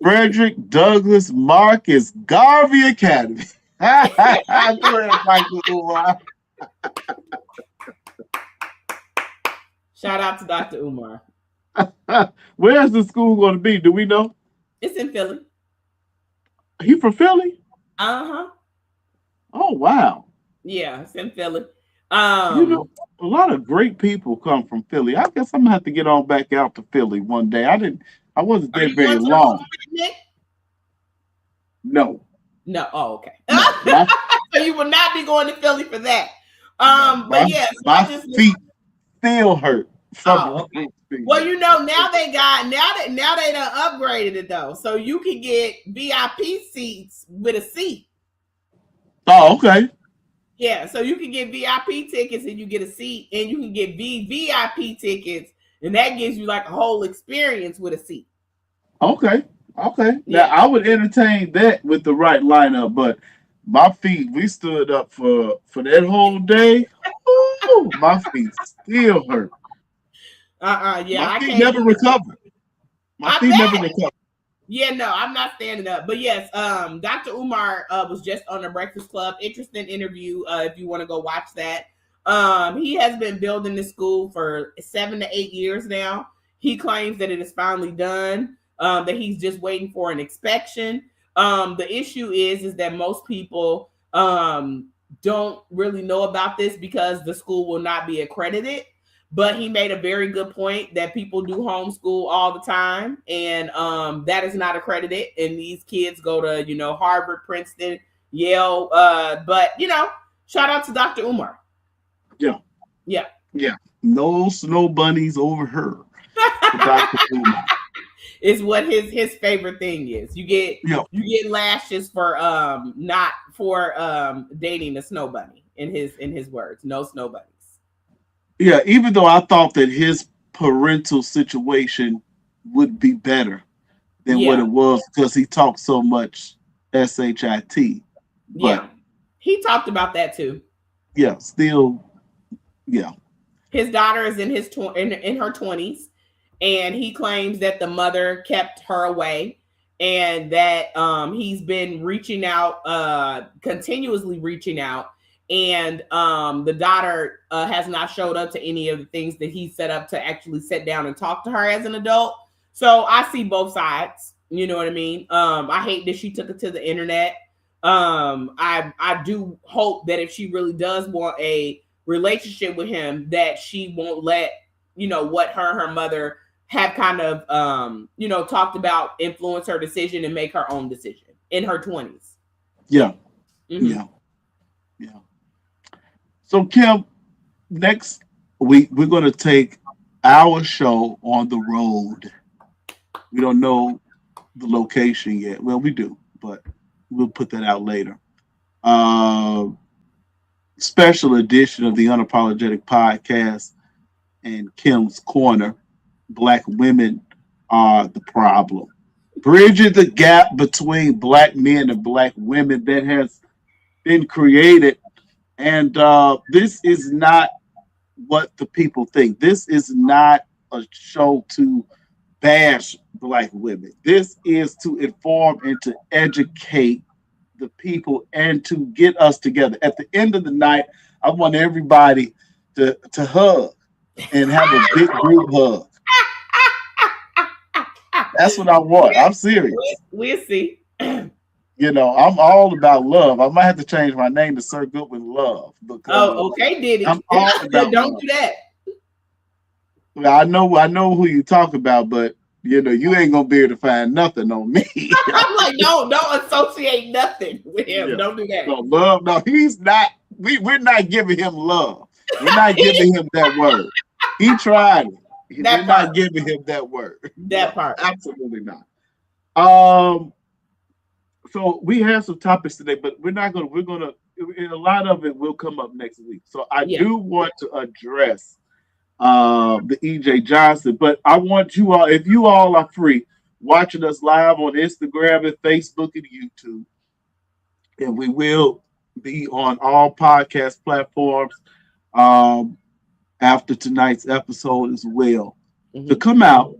Frederick Douglass Marcus Garvey Academy. Go ahead, Dr. Umar. Shout out to Dr. Umar. Where's the school going to be? Do we know? It's in Philly. He from Philly? Uh-huh. Oh wow. Yeah, it's in Philly. You know, a lot of great people come from Philly. I guess I'm gonna have to get on back out to Philly one day. I wasn't Are there you very going to the long. home picnic? No, No. Oh, okay. no. My So you will not be going to Philly for that. no, But yes, my I just feet still hurt from oh, the okay. whole thing. Well, now they done upgraded it though. So you can get VIP seats with a seat. Oh, okay. Yeah, so you can get VIP tickets and you get a seat, and you can get VIP tickets, and that gives you like a whole experience with a seat. Okay. Okay. Now Yeah. I would entertain that with the right lineup, but my feet, we stood up for that whole day. Ooh, my feet still hurt. Yeah, My I feet can't never do it. recovered. My I feet never bet. recovered. Yeah, no, I'm not standing up. But yes, Dr. Umar was just on the Breakfast Club. Interesting interview. If you want to go watch that. He has been building this school for 7 to 8 years now. He claims that it is finally done. That he's just waiting for an inspection. The issue is that most people don't really know about this because the school will not be accredited. But he made a very good point that people do homeschool all the time, and that is not accredited. And these kids go to Harvard, Princeton, Yale. But shout out to Dr. Umar. Yeah. Yeah. Yeah. No snow bunnies over her. Dr. Umar. Is what his favorite thing is. You get lashes for not for dating a snow bunny in his words. No snow bunnies. Yeah, even though I thought that his parental situation would be better than what it was because he talked so much shit. But he talked about that too. Yeah, still, yeah. His daughter is in her 20s, and he claims that the mother kept her away, and that he's been reaching out, continuously reaching out. And the daughter has not showed up to any of the things that he set up to actually sit down and talk to her as an adult. So I see both sides. You know what I mean? I hate that she took it to the internet. I do hope that if she really does want a relationship with him, that she won't let what her and her mother have kind of talked about influence her decision and make her own decision. in her 20s. Yeah. Yeah. So, Kim, next week we're going to take our show on the road. We don't know the location yet. Well, we do, but we'll put that out later. Uh, Special edition of the Unapologetic Podcast and Kim's Corner. Black women are the problem. Bridging the gap between black men and black women that has been created. And this is not what the people think. This is not a show to bash black women. This is to inform and to educate the people and to get us together. At the end of the night, I want everybody to hug and have a big group hug. That's what I want. I'm serious. We'll see. You know, I'm all about love. I might have to change my name to Sir Goodwin Love. Okay, did it. I'm all about Don't love. do that. Well, I know who you talk about, but you know, you ain't gonna be able to find nothing on me. I'm like, don't associate nothing with him. Yeah. Don't do that. No, love, no, he's not. We're not giving him love. We're not giving him that word. He tried it. We're not giving him that word. That part. Absolutely not. So we have some topics today, but we're gonna a lot of it will come up next week. So I do want to address the EJ Johnson, but I want you all, if you all are free, watching us live on Instagram and Facebook and YouTube, and we will be on all podcast platforms after tonight's episode as well, to come out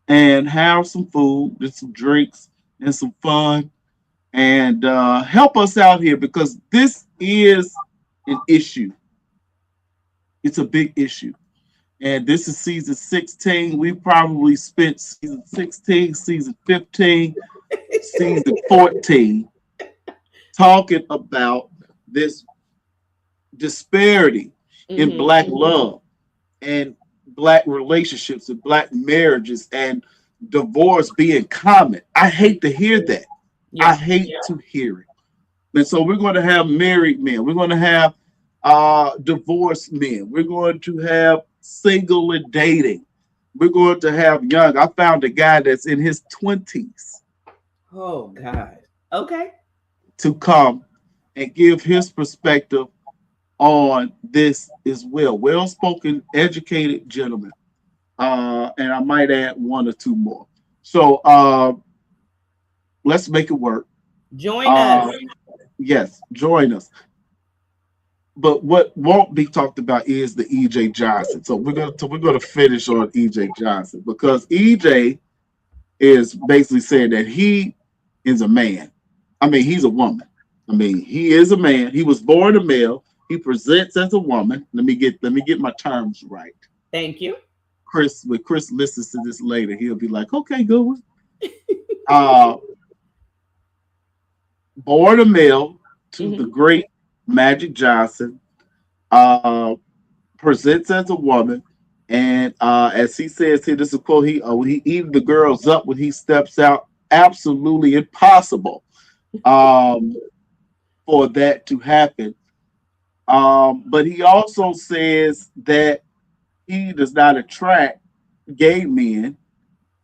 and have some food and some drinks and some fun and help us out here, because this is an issue. It's a big issue. And this is season 16. We probably spent season 16, season 15, season 14 talking about this disparity in black love and black relationships and black marriages and divorce being common. I hate to hear that. I hate to hear it. And so we're going to have married men. We're going to have divorced men. We're going to have single and dating. We're going to have young. I found a guy that's in his 20s. Oh, God. Okay. To come and give his perspective on this as well. Well-spoken, educated gentleman. And I might add one or two more. So let's make it work. Join us. Yes, join us. But what won't be talked about is the EJ Johnson. So we're gonna finish on EJ Johnson, because EJ is basically saying that he is a man. I mean, he's a woman. I mean, he is a man. He was born a male. He presents as a woman. Let me get my terms right. Thank you. When Chris listens to this later, he'll be like, okay, good one. Born a male to the great Magic Johnson, presents as a woman, and as he says here, this is a quote, he eating the girls up when he steps out. Absolutely impossible for that to happen. But he also says that he does not attract gay men.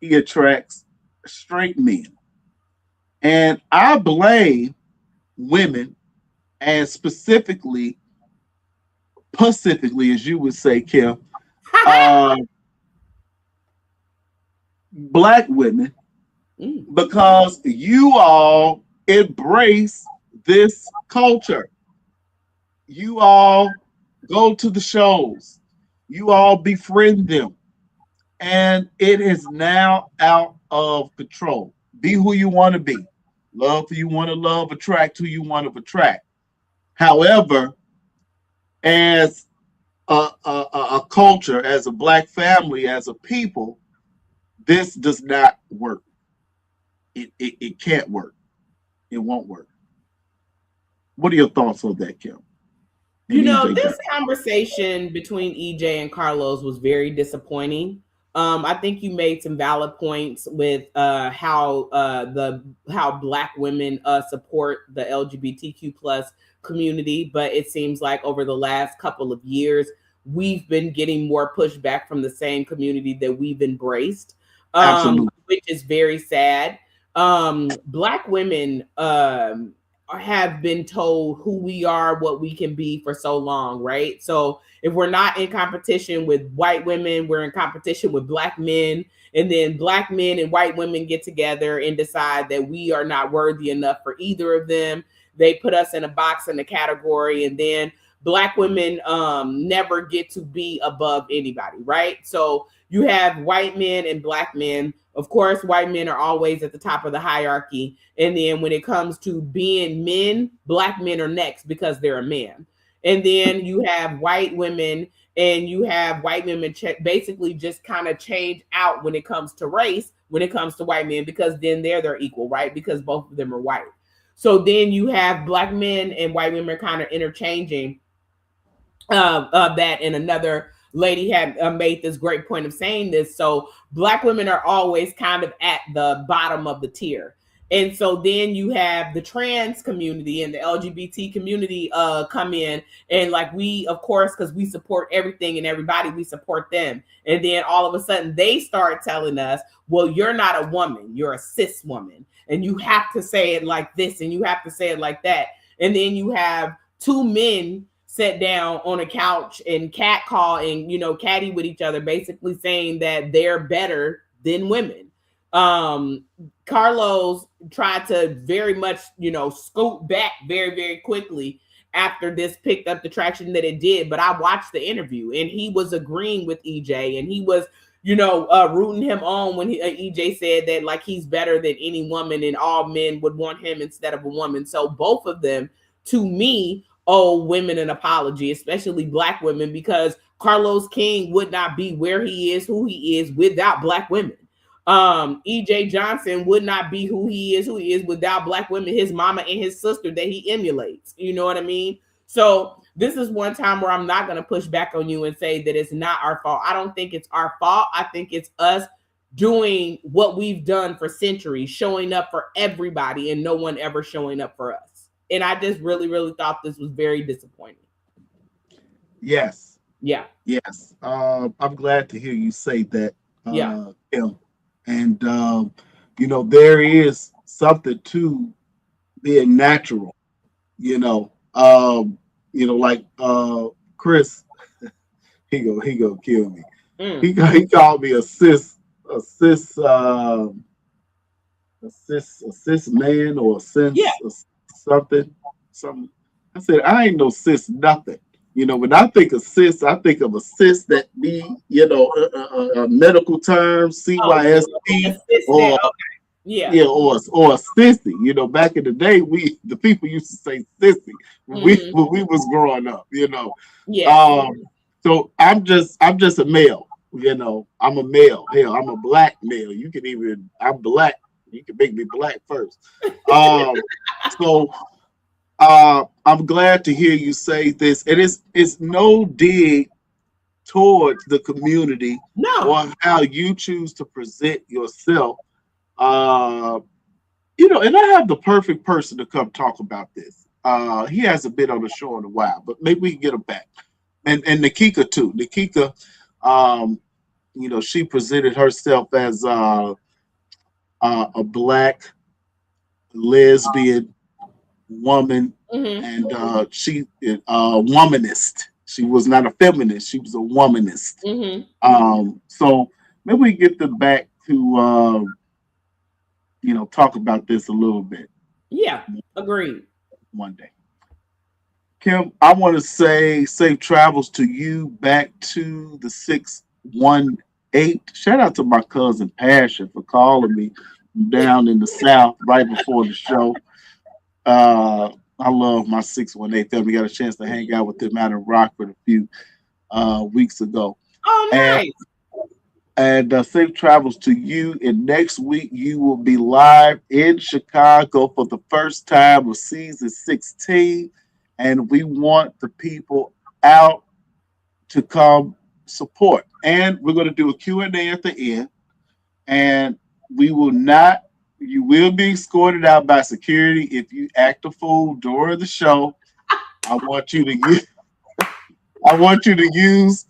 He attracts straight men. And I blame women, and specifically, as you would say, Kim, black women, because you all embrace this culture. You all go to the shows. You all befriend them. And it is now out of control. Be who you want to be. Love who you want to love. Attract who you want to attract. However, as a culture, as a black family, as a people, this does not work. It can't work. It won't work. What are your thoughts on that, Kim? You know, this conversation between EJ and Carlos was very disappointing I think you made some valid points with how Black women support the LGBTQ plus community, but it seems like over the last couple of years we've been getting more pushback from the same community that we've embraced, Absolutely. which is very sad. Black women have been told who we are, what we can be for so long, right? So if we're not in competition with white women, we're in competition with Black men. And then Black men and white women get together and decide that we are not worthy enough for either of them. They put us in a box in a category, and then Black women never get to be above anybody, right? So you have white men and Black men. Of course, white men are always at the top of the hierarchy. And then when it comes to being men, Black men are next because they're a man. And then you have white women, and you have white women basically just kind of change out when it comes to race, when it comes to white men, because then they're equal, right? Because both of them are white. So then you have Black men and white women kind of interchanging that. And another lady had made this great point of saying this. So Black women are always kind of at the bottom of the tier. And so then you have the trans community and the LGBT community come in, and like we, of course, because we support everything and everybody, we support them. And then all of a sudden they start telling us, well, you're not a woman, you're a cis woman, and you have to say it like this and you have to say it like that. And then you have two men sit down on a couch and catcall and, catty with each other, basically saying that they're better than women. Carlos tried to very much, scoot back very, very quickly after this picked up the traction that it did. But I watched the interview and he was agreeing with EJ, and he was, rooting him on when EJ said that like he's better than any woman and all men would want him instead of a woman. So both of them, to me, owe women an apology, especially Black women, because Carlos King would not be where he is, who he is, without Black women. EJ Johnson would not be who he is without Black women, his mama and his sister that he emulates. You know what I mean? So this is one time where I'm not going to push back on you and say that it's not our fault. I don't think it's our fault. I think it's us doing what we've done for centuries, showing up for everybody and no one ever showing up for us. And I just really, really thought this was very disappointing. Yes. Yeah. Yes. I'm glad to hear you say that, Yeah. Kim. And there is something to being natural, like Chris, he go kill me. He called me a cis man or a cis something. I said I ain't no cis nothing. When I think of cis, I think of a cis that be, medical terms, CYSP, or or a sissy. Back in the day, the people used to say sissy when we was growing up. Yeah. So I'm just a male. I'm a male. Hell, I'm a Black male. I'm Black. You can make me Black first. So. I'm glad to hear you say this, and it's no dig towards the community or how you choose to present yourself. And I have the perfect person to come talk about this. He hasn't been on the show in a while, but maybe we can get him back. And Nikika too. Nikika, she presented herself as a Black lesbian woman, and she womanist. She was not a feminist, she was a womanist. So maybe we get them back to talk about this a little bit. Yeah, agreed. One day. Kim, I want to say safe travels to you back to the 618. Shout out to my cousin Passion for calling me down in the South right before the show. I love my 618 family. Got a chance to hang out with them out in Rockford a few weeks ago. Oh, nice. And safe travels to you. And next week, you will be live in Chicago for the first time of season 16. And we want the people out to come support. And we're going to do a Q&A at the end. And we will not, you will be escorted out by security if you act a fool during the show. I want you to use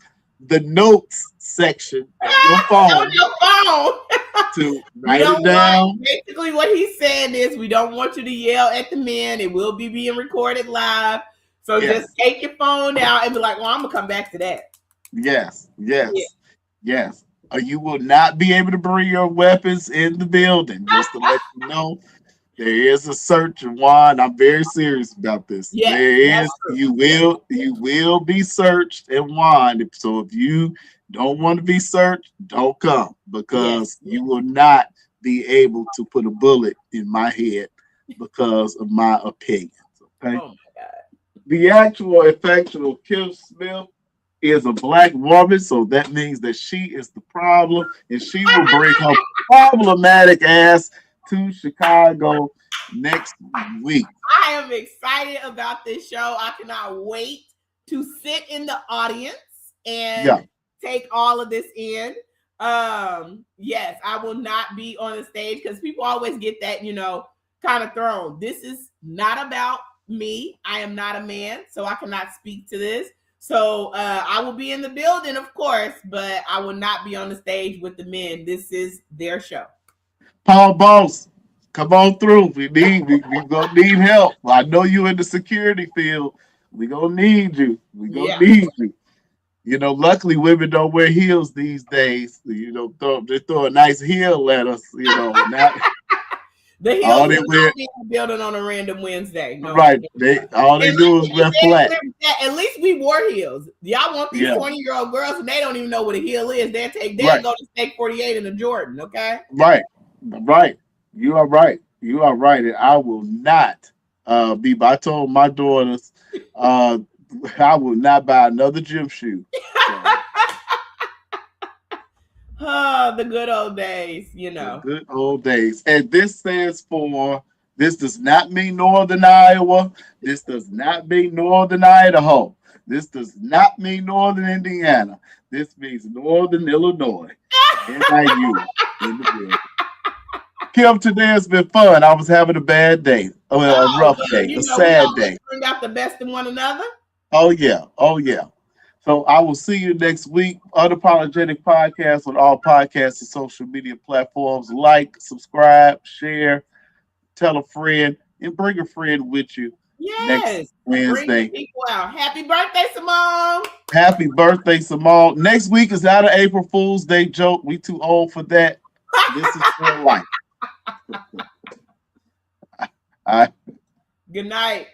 the notes section of your phone to write it down. Basically, what he's saying is we don't want you to yell at the men. It will be being recorded live. So just take your phone out and be like, well, I'm going to come back to that. Yes. Or you will not be able to bring your weapons in the building. Just to let you know, there is a search warrant. I'm very serious about this. Yes, there is. You will be searched and warned. So if you don't want to be searched, don't come, because you will not be able to put a bullet in my head because of my opinions. Okay. Oh my God. The actual effectual Kim Smith is a Black woman, so that means that she is the problem, and she will bring her problematic ass to Chicago next week. I am excited about this show. I cannot wait to sit in the audience and take all of this in. Yes, I will not be on the stage because people always get that, kind of thrown. This is not about me. I am not a man, so I cannot speak to this. So I will be in the building, of course, but I will not be on the stage with the men. This is their show. Paul Boss, come on through. We gonna need help. I know you in the security field. We gonna need you. Need you. Luckily women don't wear heels these days. They throw a nice heel at us. Not, the heels will not be in the building on a random Wednesday. No. Right. They do is wear flat. At least we wore heels. Y'all want these 20-year-old girls and they don't even know what a heel is. They'll go to Steak 48 in a Jordan, okay? Right. You are right. And I will not I told my daughters I will not buy another gym shoe. Oh, the good old days, The good old days. And this does not mean Northern Iowa. This does not mean Northern Idaho. This does not mean Northern Indiana. This means Northern Illinois. NIU in the building. Kim, today has been fun. I was having a bad day. A rough day. A sad day. Bring out the best in one another. Oh, yeah. So I will see you next week. Unapologetic Podcast on all podcasts and social media platforms. Like, subscribe, share, tell a friend, and bring a friend with you next Wednesday. Bring people out. Happy birthday, Simone. Happy birthday, Simone. Next week is not an April Fool's Day joke. We too old for that. This is for life. All right. Good night.